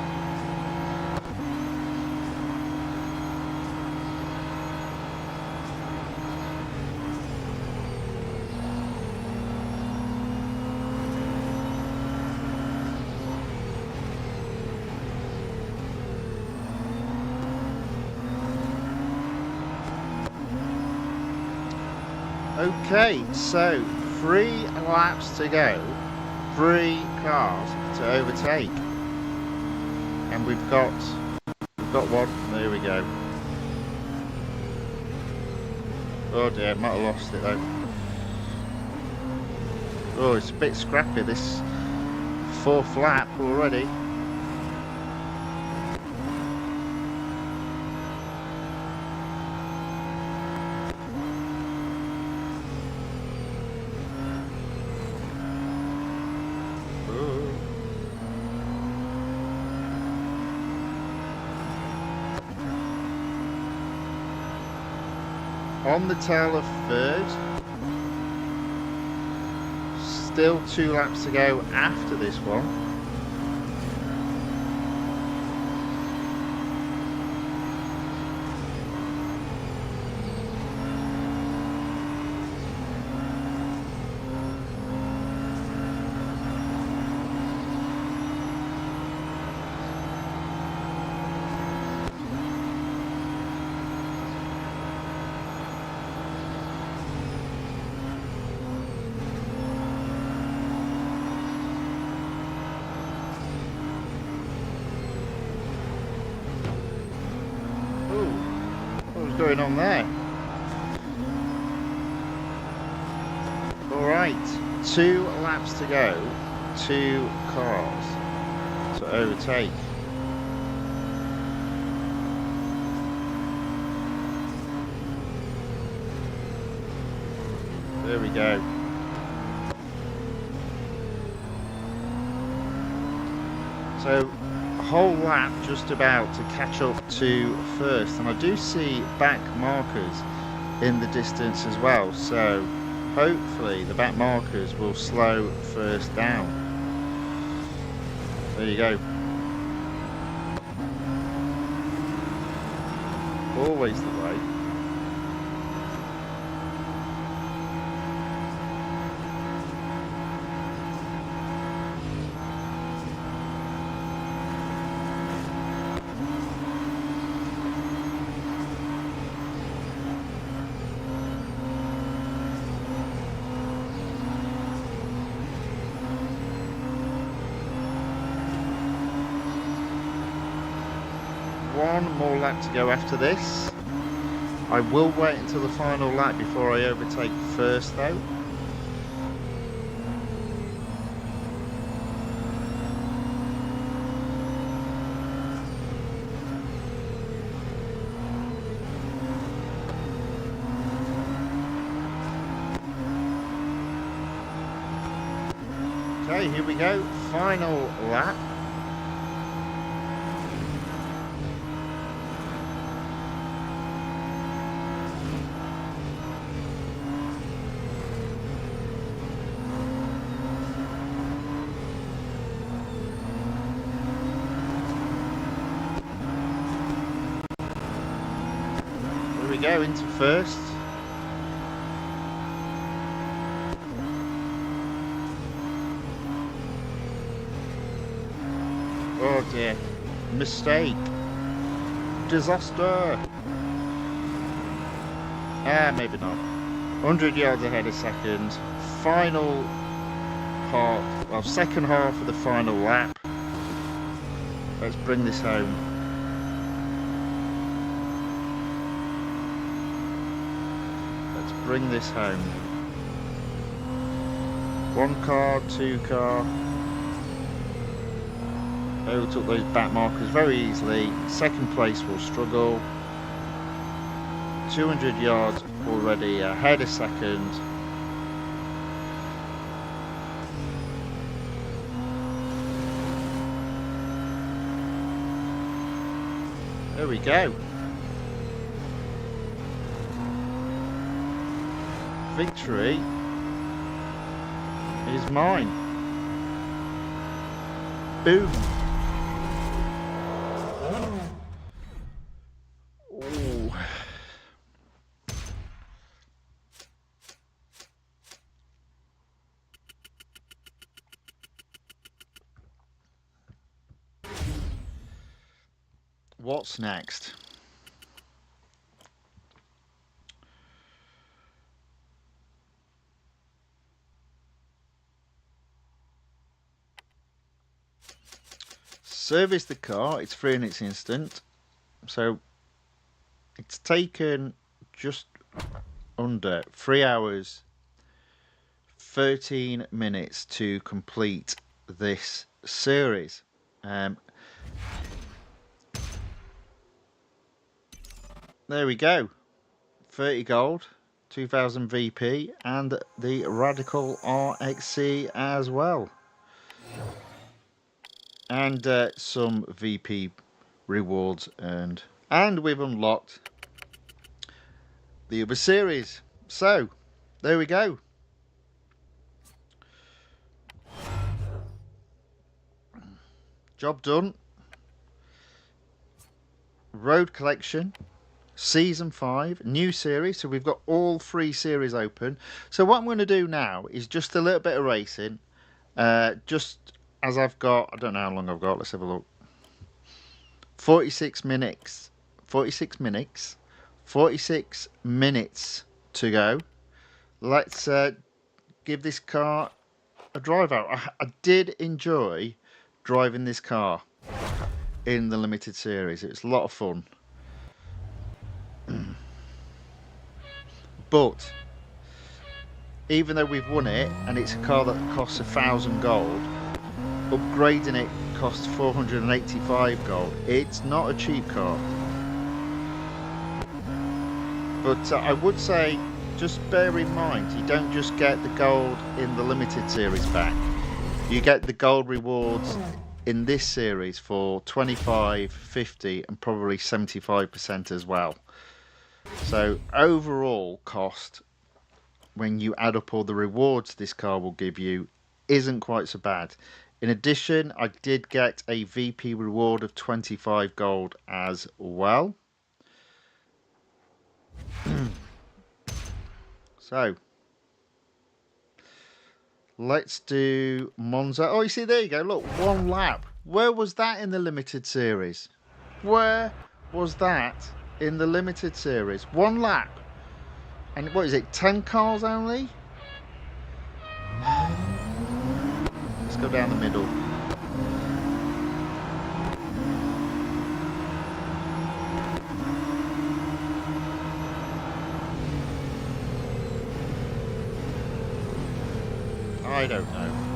Okay, so 3 laps to go, 3 cars to overtake, and we've got one. There we go. Oh dear, might have lost it though. Oh, it's a bit scrappy this 4th lap already. On the tail of third. Still 2 laps to go after this one. Going on there. Alright, 2 laps to go, 2 cars to overtake. There we go. So whole lap just about to catch up to first, and I do see back markers in the distance as well, so hopefully the back markers will slow first down. There you go. Always the way. One more lap to go after this. I will wait until the final lap before I overtake first though. Okay, here we go, final lap. Here we go, into first. Oh dear, mistake, disaster. Maybe not. 100 yards ahead of second. Final part, well, second half of the final lap. Let's bring this home. Let's bring this home. 1 car, 2 car. Overtook those back markers very easily. Second place will struggle. 200 yards already ahead of second. There we go. Victory is mine. Boom. Ooh. What's next? Service the car. It's free in its instant. So it's taken just under 3 hours 13 minutes to complete this series. There we go. 30 gold, 2000 VP, and the Radical RXC as well. And some VP rewards earned. And we've unlocked the other series. So, there we go. Job done. Road Collection. Season 5, new series. So we've got all 3 series open. So what I'm going to do now is just a little bit of racing. Just as I've got, I don't know how long I've got. Let's have a look. 46 minutes. 46 minutes. 46 minutes to go. Let's give this car a drive out. I did enjoy driving this car in the limited series. It was a lot of fun. But even though we've won it and it's a car that costs 1,000 gold, upgrading it costs 485 gold. It's not a cheap car. But I would say, just bear in mind, you don't just get the gold in the limited series back. You get the gold rewards in this series for 25, 50 and probably 75% as well. So overall cost, when you add up all the rewards this car will give you, isn't quite so bad. In addition, I did get a VP reward of 25 gold as well. So let's do Monza. Oh, you see, there you go. Look, 1 lap. Where was that in the limited series? Where was that in the limited series? 1 lap. And what is it, 10 cars only? Let's go down the middle. I don't know.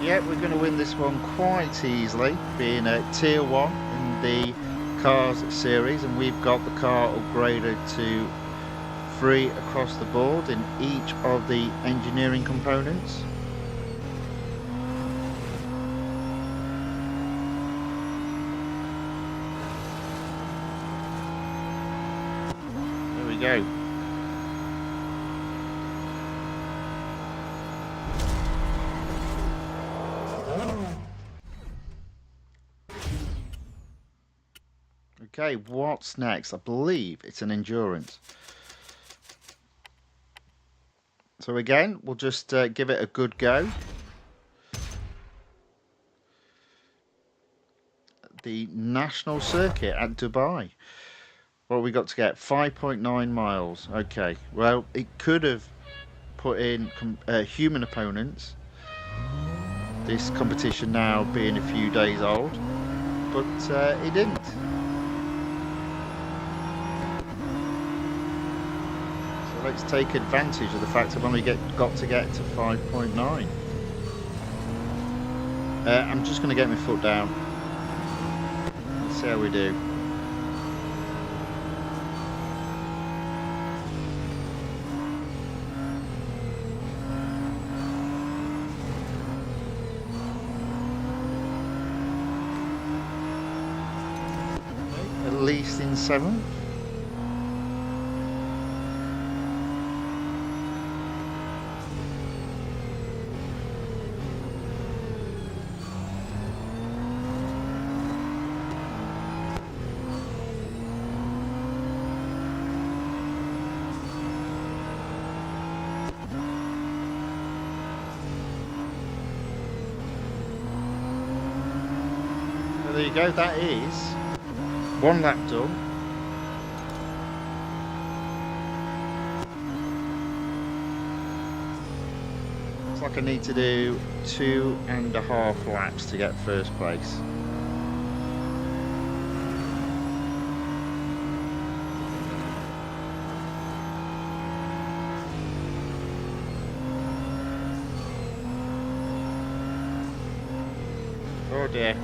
Yeah, we're going to win this one quite easily, being a tier 1 in the cars series, and we've got the car upgraded to 3 across the board in each of the engineering components. There we go. Okay, what's next? I believe it's an endurance. So again, we'll just give it a good go. the national circuit at Dubai. What we got to get? 5.9 miles. Okay, well, it could have put in human opponents, this competition now being a few days old, but it didn't. So let's take advantage of the fact I've only got to get to 5.9. I'm just going to get my foot down. Let's see how we do. At least in 7th. There you go, that is 1 lap done. Looks like I need to do 2.5 laps to get first place. Oh dear.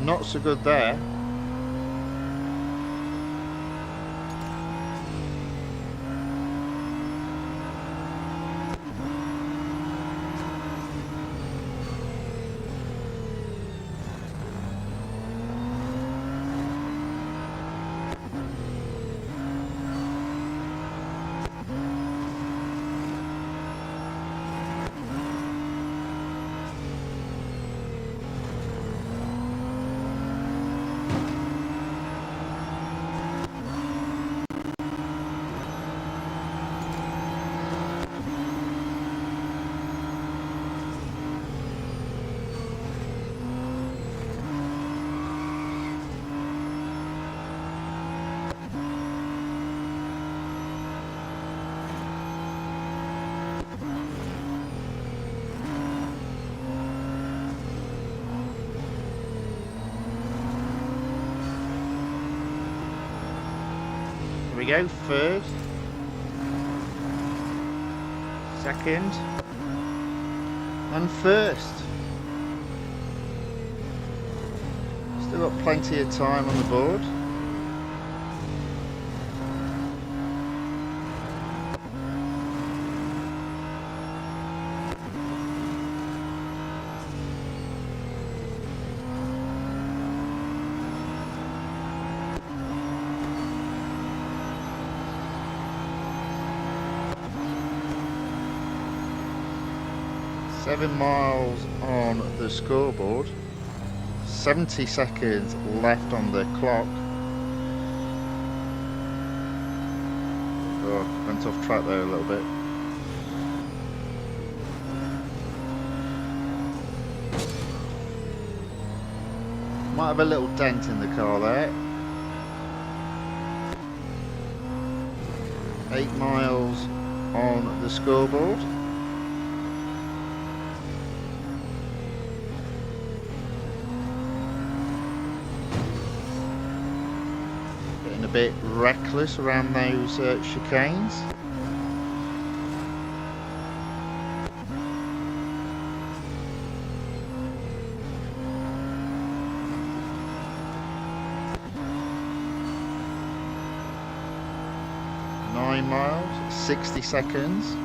Not so good there. We go, 3rd, 2nd, and 1st. Still got plenty of time on the board. Seven miles on the scoreboard, 70 seconds left on the clock. Oh, went off track there a little bit. Might have a little dent in the car there. 8 miles on the scoreboard. A bit reckless around those chicanes. Nine miles, 60 seconds.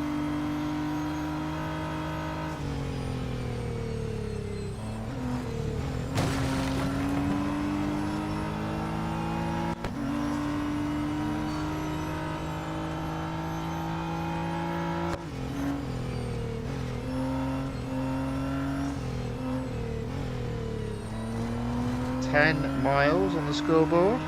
Miles on the scoreboard.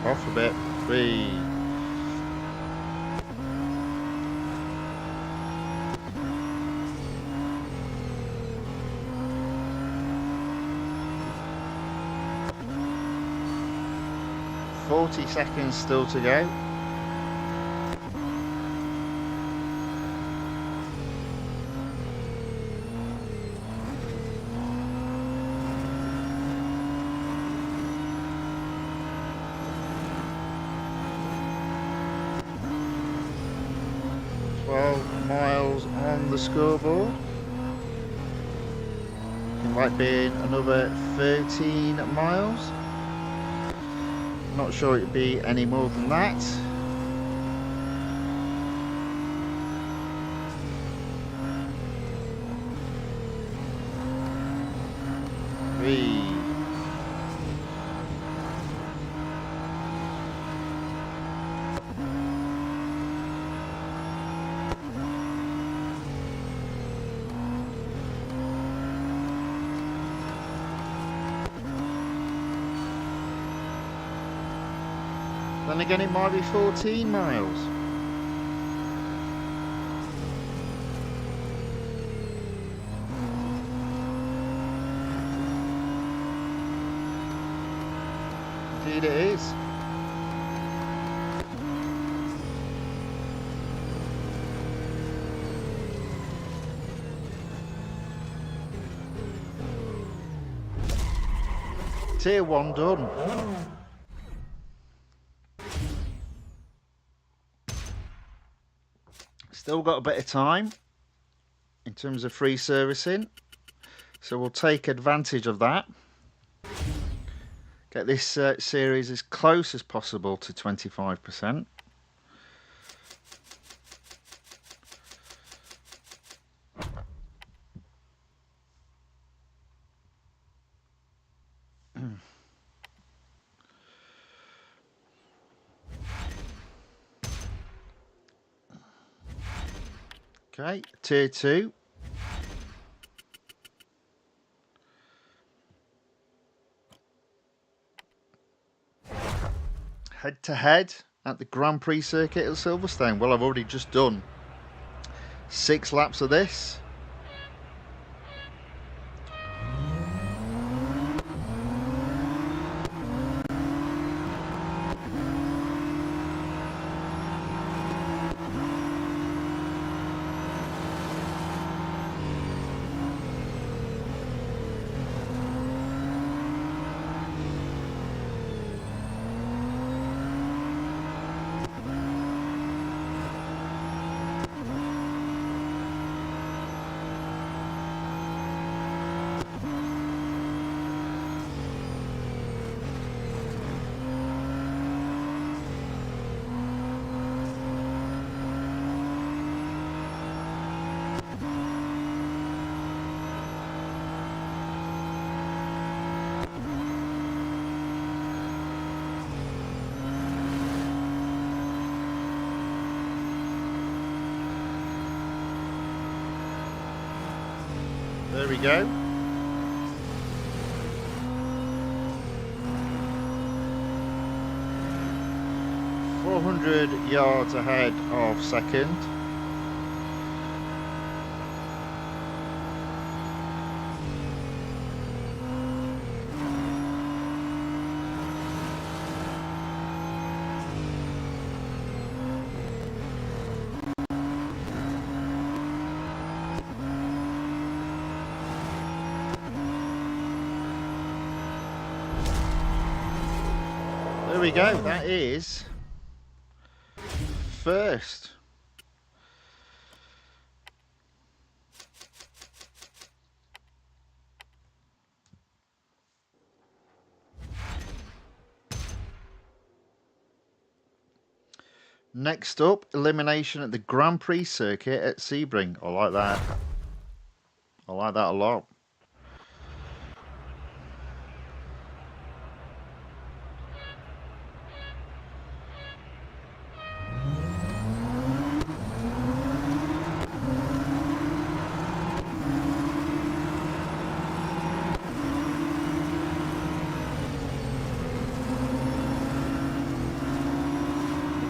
Off a bit. 3. Seconds still to go. Miles on the scoreboard. It might be another 13 miles. Not sure it'd be any more than that. Three. Then again, it might be 14 miles. Indeed it is. Tier 1 done. Still got a bit of time in terms of free servicing, so we'll take advantage of that. Get this series as close as possible to 25%. Okay, tier 2. Head to head at the Grand Prix circuit at Silverstone. Well, I've already just done 6 laps of this. There we go. .400 yards ahead of second. There we go, that is first. Next up, elimination at the Grand Prix circuit at Sebring. I like that. I like that a lot.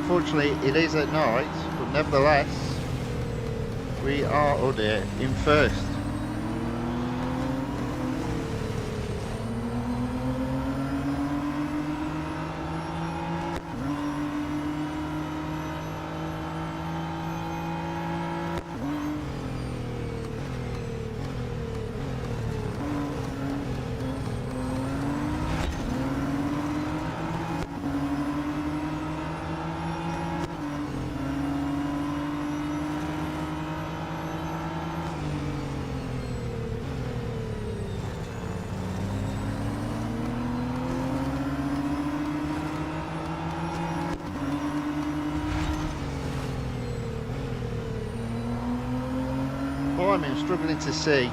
Unfortunately, it is at night, but nevertheless, we are, oh dear, in first. I'm struggling to see.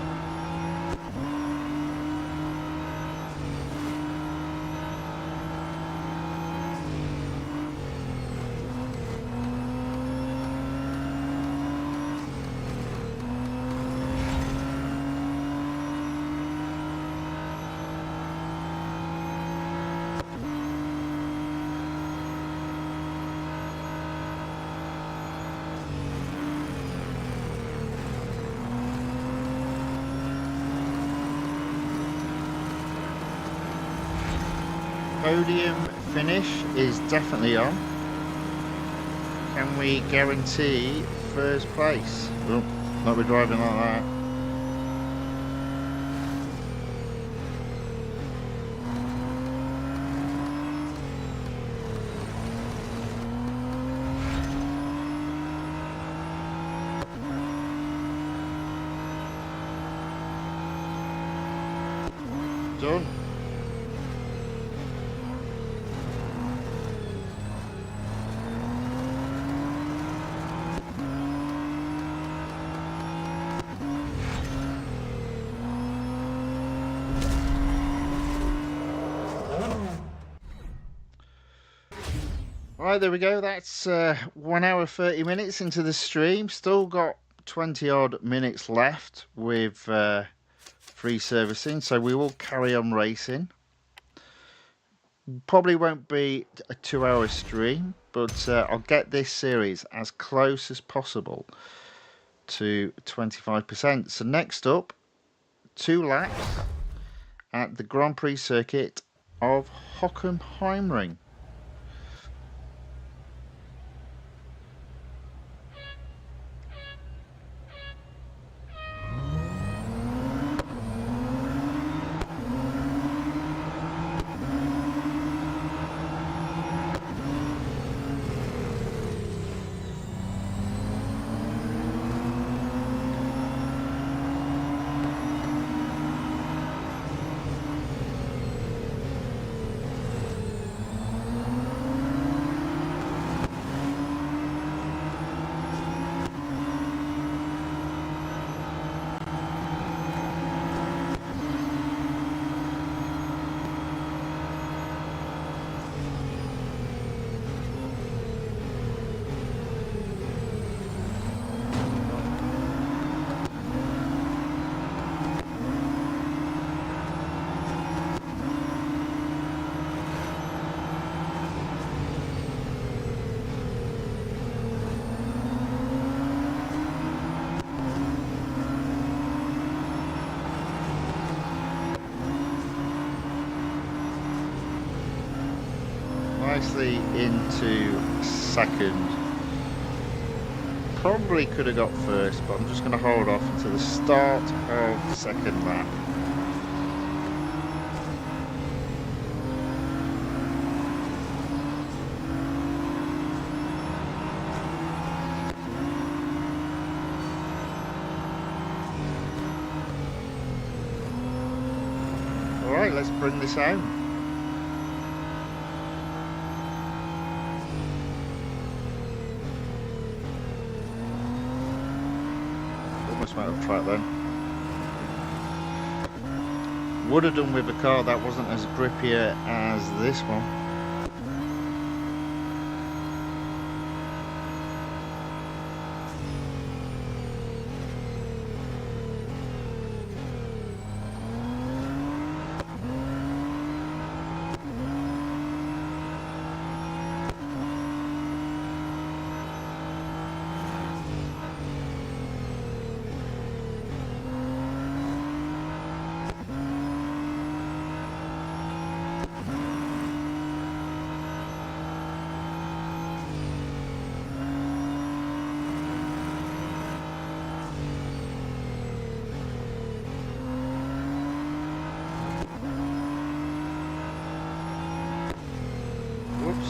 Podium finish is definitely on. Can we guarantee first place? Oh, not be driving like that. Done. Right, there we go. That's 1 hour 30 minutes into the stream. Still got 20 odd minutes left with free servicing, so we will carry on racing. Probably won't be a 2 hour stream, but I'll get this series as close as possible to 25%. So next up, 2 laps at the Grand Prix circuit of Hockenheimring. Nicely into second. Probably could have got first, but I'm just going to hold off until the start of the second lap. Alright, let's bring this home. Out of track then. Would have done with a car that wasn't as grippy as this one.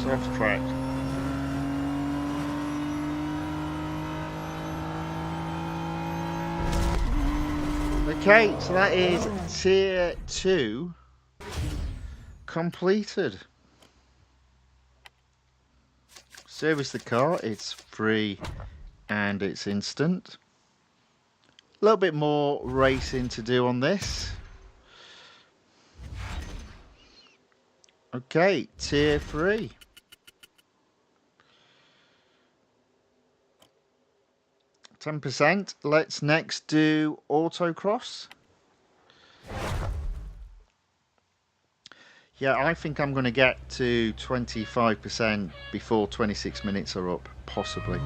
soft track. Okay, so that is tier 2 completed. Service the car, it's free and it's instant. A little bit more racing to do on this. Okay, tier 3. %. Let's next do autocross. Yeah, I think I'm going to get to 25% before 26 minutes are up, possibly.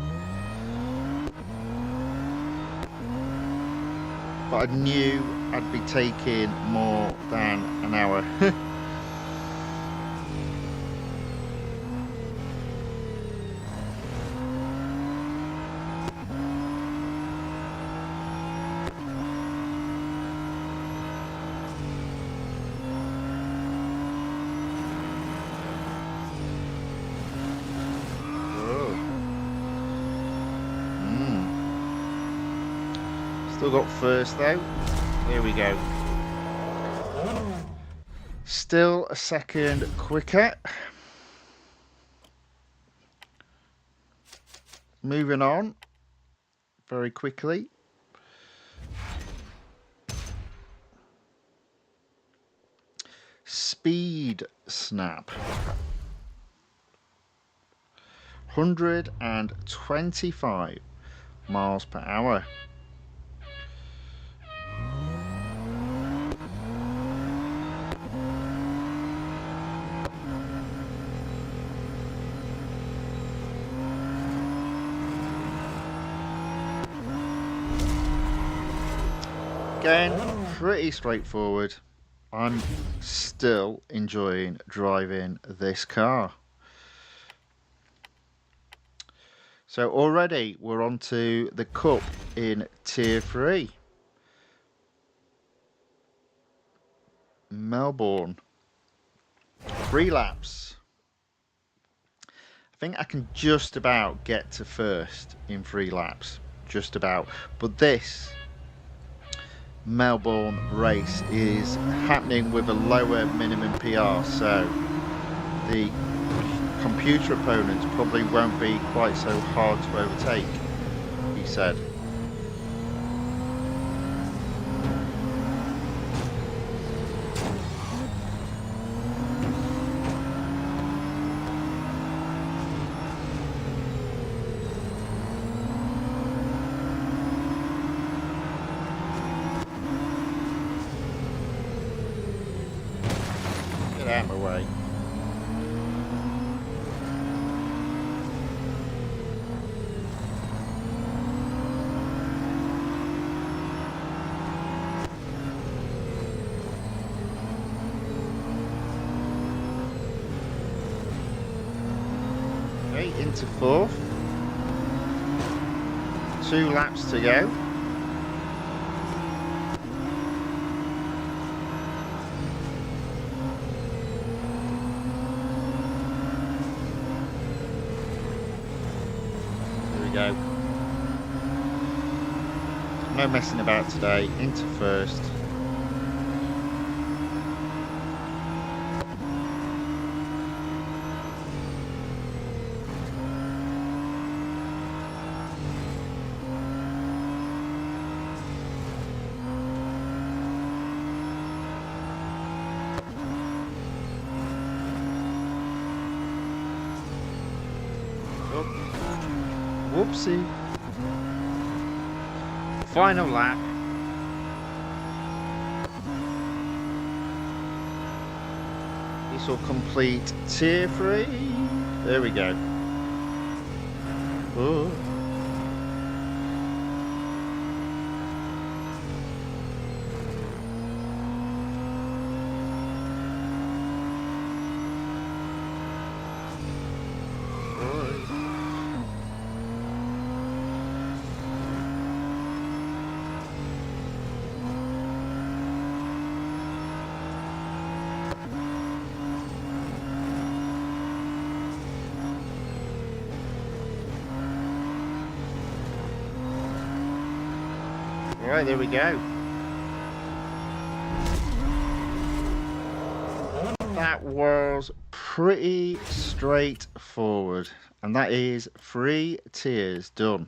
But I knew I'd be taking more than an hour. Still got first though. Here we go. Still a second quicker. Moving on very quickly. Speed snap. 125 miles per hour. Again, pretty straightforward. I'm still enjoying driving this car. So already we're on to the Cup in Tier 3. Melbourne. 3 laps. I think I can just about get to first in 3 laps. Just about. But this Melbourne race is happening with a lower minimum PR, so the computer opponents probably won't be quite so hard to overtake, he said. Get out of my way. Okay, into 4th. 2 laps to go. Go. No messing about today, into 1st. Whoopsie. Final lap. This will complete Tier 3. There we go. Oh. Right, there we go. That was pretty straightforward, and that is 3 tiers done.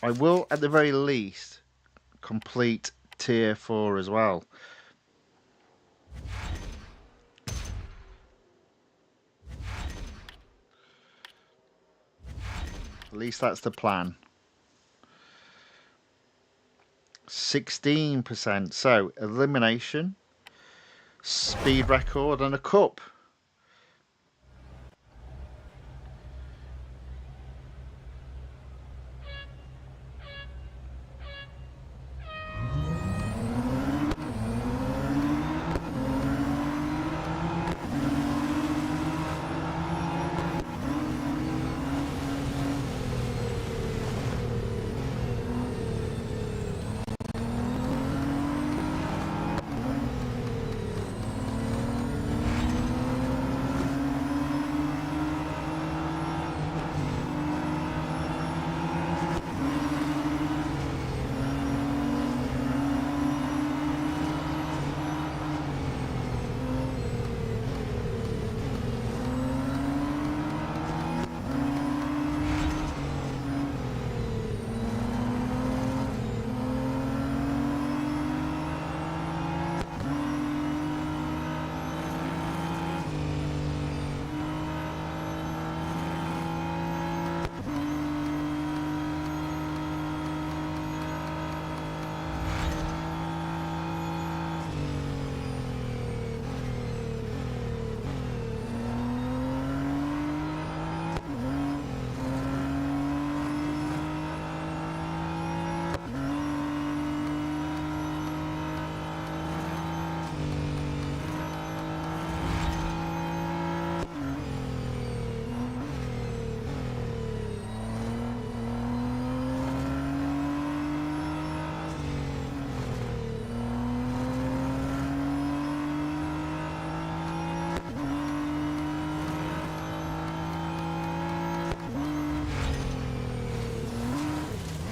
I will, at the very least, complete tier 4 as well. At least that's the plan. 16%. So, elimination, speed record, and a cup.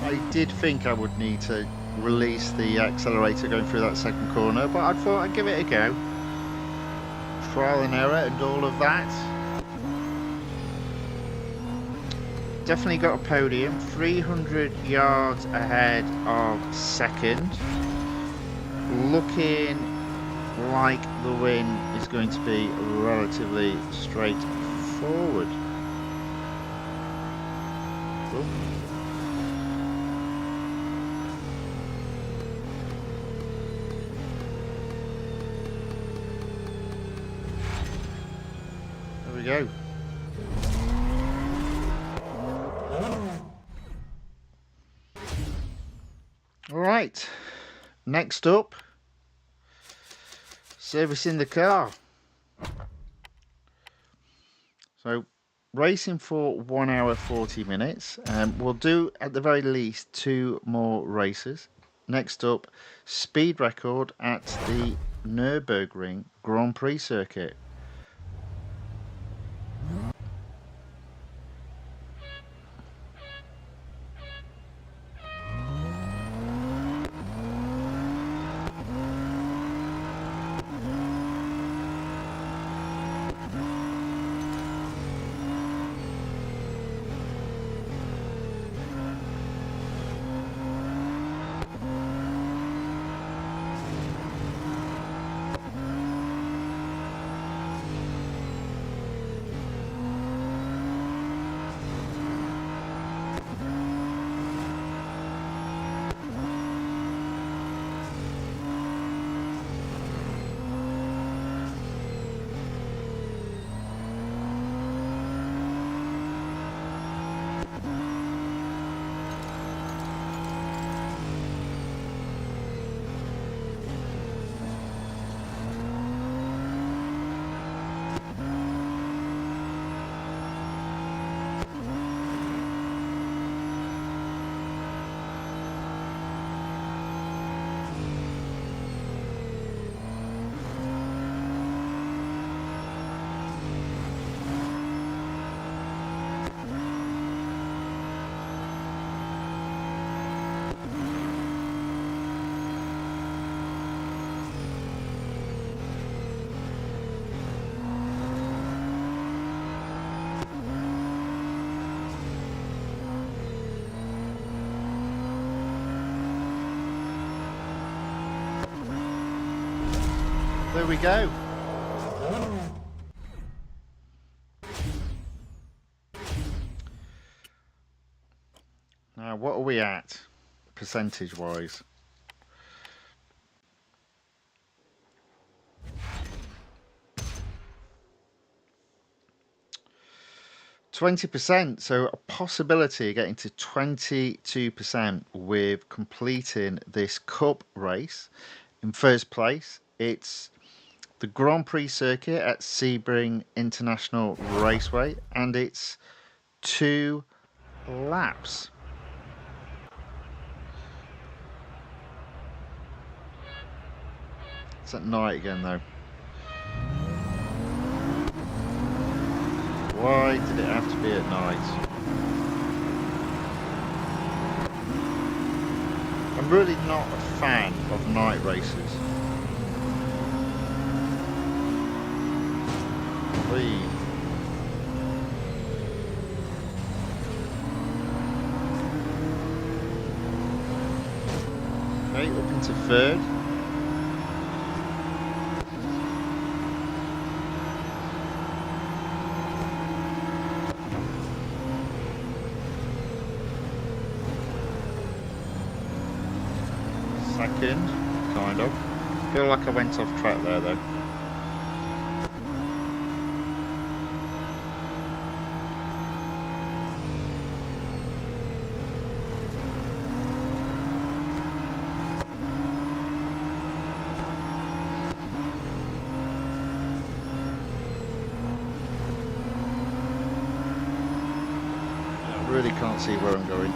I did think I would need to release the accelerator going through that second corner, but I thought I'd give it a go. Trial and error and all of that. Definitely got a podium, 300 yards ahead of second. Looking like the win is going to be relatively straightforward. Ooh. There we go. All right, next up, servicing the car. So racing for 1 hour 40 minutes. We'll do at the very least 2 more races. Next up, speed record at the Nürburgring Grand Prix circuit. There we go. Now, what are we at, percentage-wise? %, so a possibility of getting to 22% with completing this cup race. In first place, it's the Grand Prix circuit at Sebring International Raceway, and it's 2 laps. It's at night again though. Why did it have to be at night? I'm really not a fan of night races. Please. Okay, up into third. Second, kind of. Feel like I went off track there though. I really can't see where I'm going.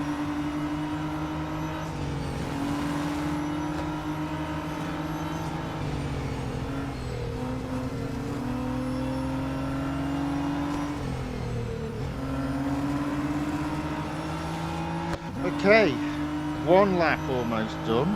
Okay, 1 lap almost done.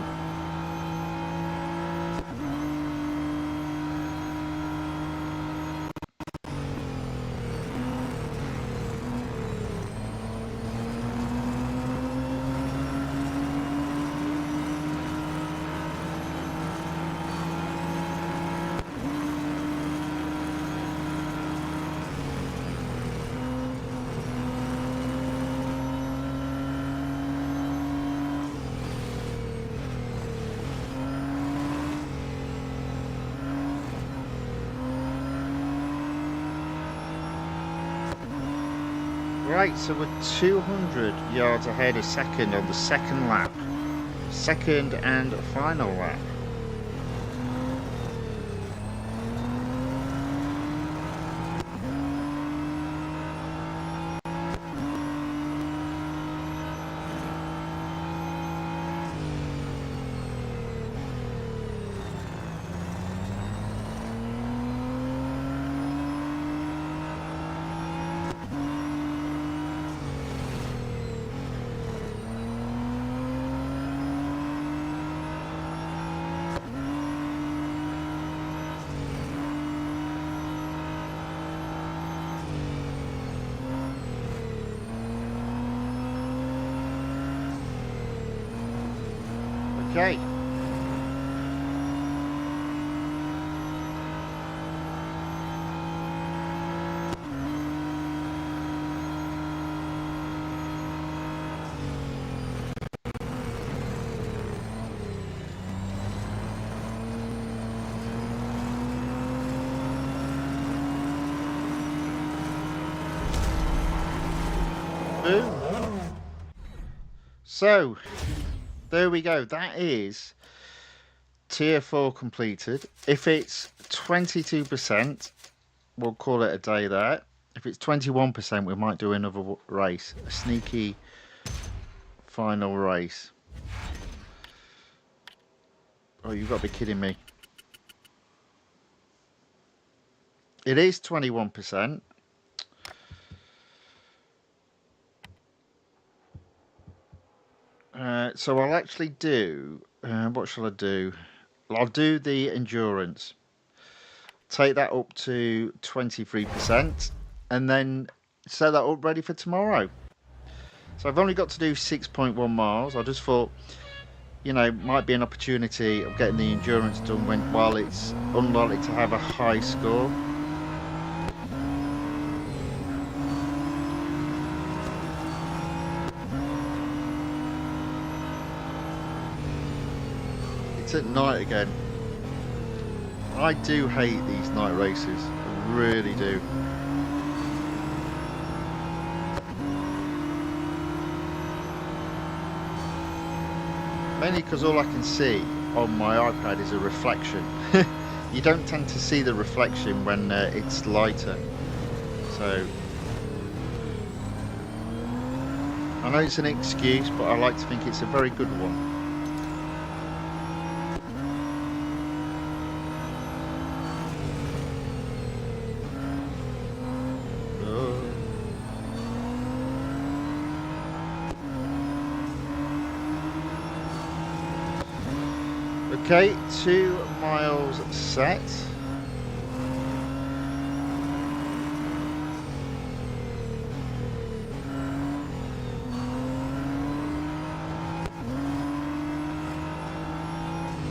Right, so we're 200 yards ahead of second on the second lap. Second and final lap. Okay. Boom. So, there we go. That is tier 4 completed. If it's 22%, we'll call it a day there. If it's 21%, we might do another race. A sneaky final race. Oh, you've got to be kidding me. It is 21%. So I'll actually do, what shall I do? I'll do the endurance. Take that up to 23% and then set that up ready for tomorrow. So I've only got to do 6.1 miles. I just thought you know, might be an opportunity of getting the endurance done while it's unlikely to have a high score. It's at night again. I do hate these night races, I really do. Mainly because all I can see on my iPad is a reflection. You don't tend to see the reflection when it's lighter. So I know it's an excuse, but I like to think it's a very good one. Okay, 2 miles set.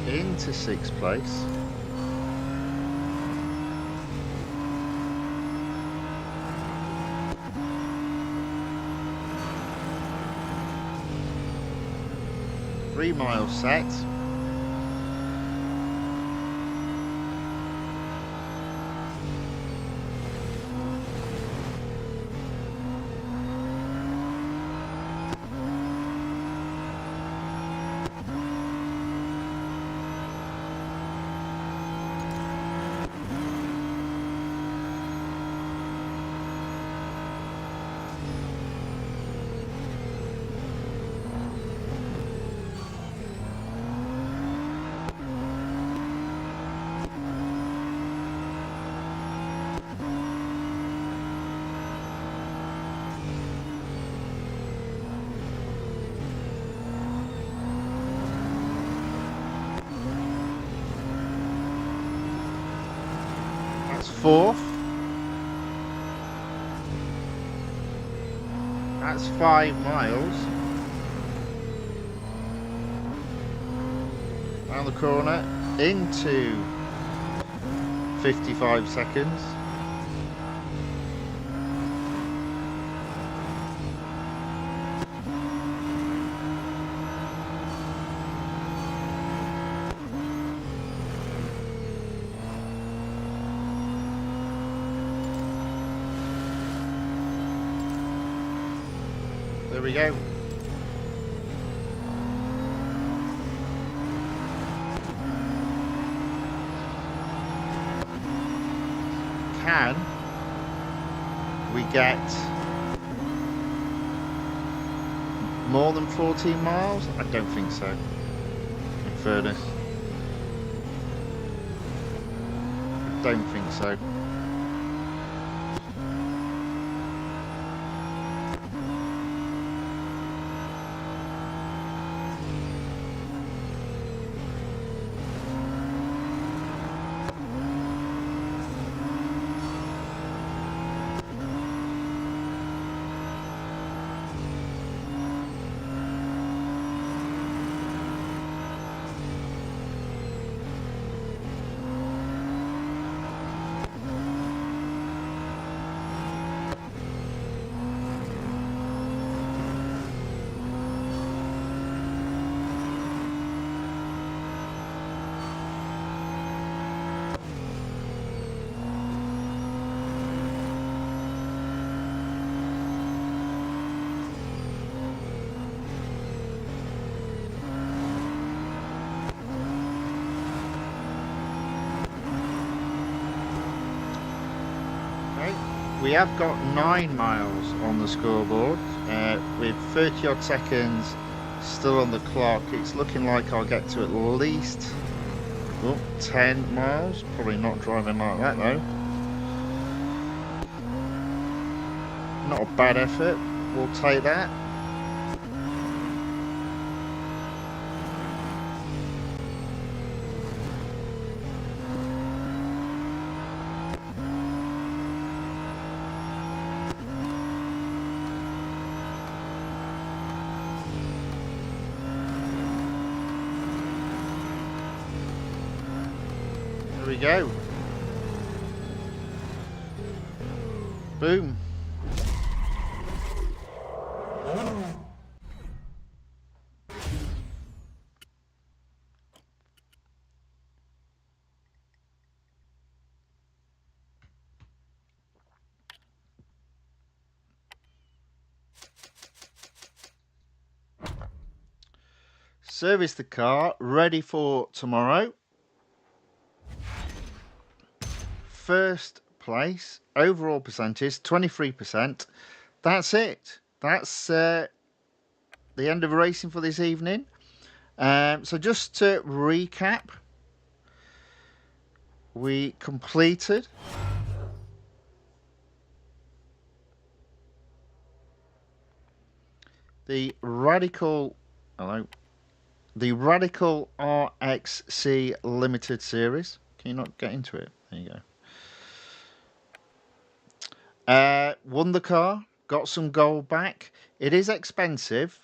Into 6th place. Three miles set. That's 4th. That's 5 miles. Round the corner into 55 seconds. There we go. Can we get more than 14 miles? I don't think so, in fairness. I don't think so. We have got 9 miles on the scoreboard with 30 odd seconds still on the clock. It's looking like I'll get to at least 10 miles. Probably not driving like that though. Not a bad effort, we'll take that. go. Boom. Service the car, ready for tomorrow. First place, overall percentage, 23%. That's it. That's the end of racing for this evening. So just to recap, we completed the Radical RXC Limited Series. Can you not get into it? There you go. Won the car, got some gold back. It is expensive.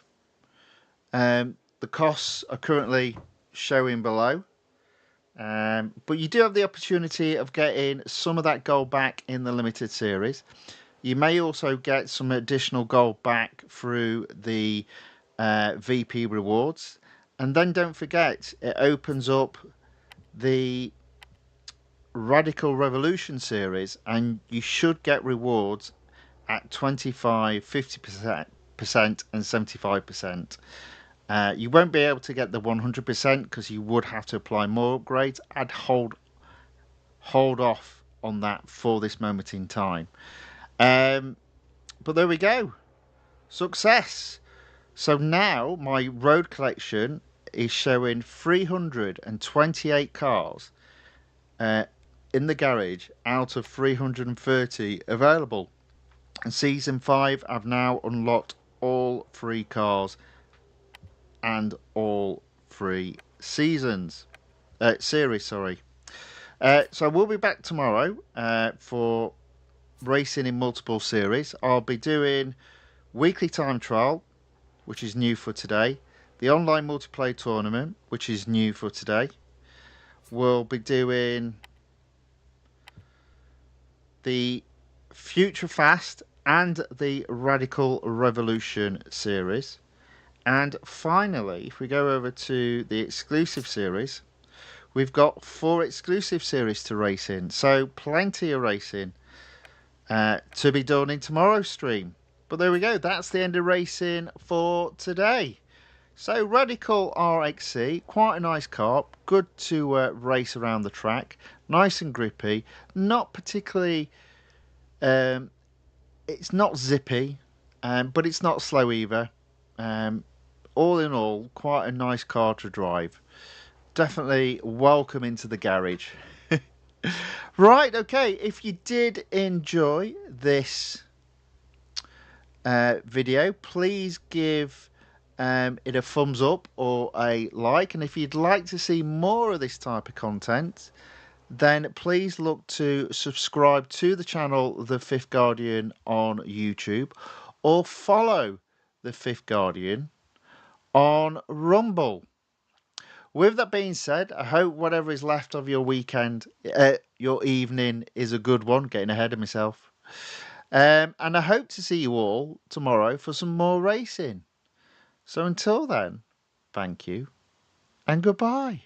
The costs are currently showing below. But you do have the opportunity of getting some of that gold back in the limited series. You may also get some additional gold back through the VP rewards. And then don't forget, it opens up the Radical Revolution series, and you should get rewards at 25%, 50%, and 75%. You won't be able to get the 100% because you would have to apply more upgrades. I'd hold off on that for this moment in time. But there we go. Success. So now my road collection is showing 328 cars in the garage out of 330 available. And Season 5, I've now unlocked all 3 cars and all 3 seasons. Series, sorry. So we'll be back tomorrow for racing in multiple series. I'll be doing weekly time trial, which is new for today. The online multiplayer tournament, which is new for today. We'll be doing the Future Fast and the Radical Revolution series. And finally, if we go over to the exclusive series, we've got 4 exclusive series to race in. So plenty of racing to be done in tomorrow's stream. But there we go. That's the end of racing for today. So Radical RXC, quite a nice car. Good to race around the track. Nice and grippy. Not particularly... it's not zippy, but it's not slow either. All in all, quite a nice car to drive. Definitely welcome into the garage. Right, okay, if you did enjoy this video, please give it a thumbs up or a like. And if you'd like to see more of this type of content, then please look to subscribe to the channel The Fifth Guardian on YouTube, or follow The Fifth Guardian on Rumble. With that being said, I hope whatever is left of your weekend, your evening, is a good one. Getting ahead of myself. And I hope to see you all tomorrow for some more racing. So until then, thank you and goodbye.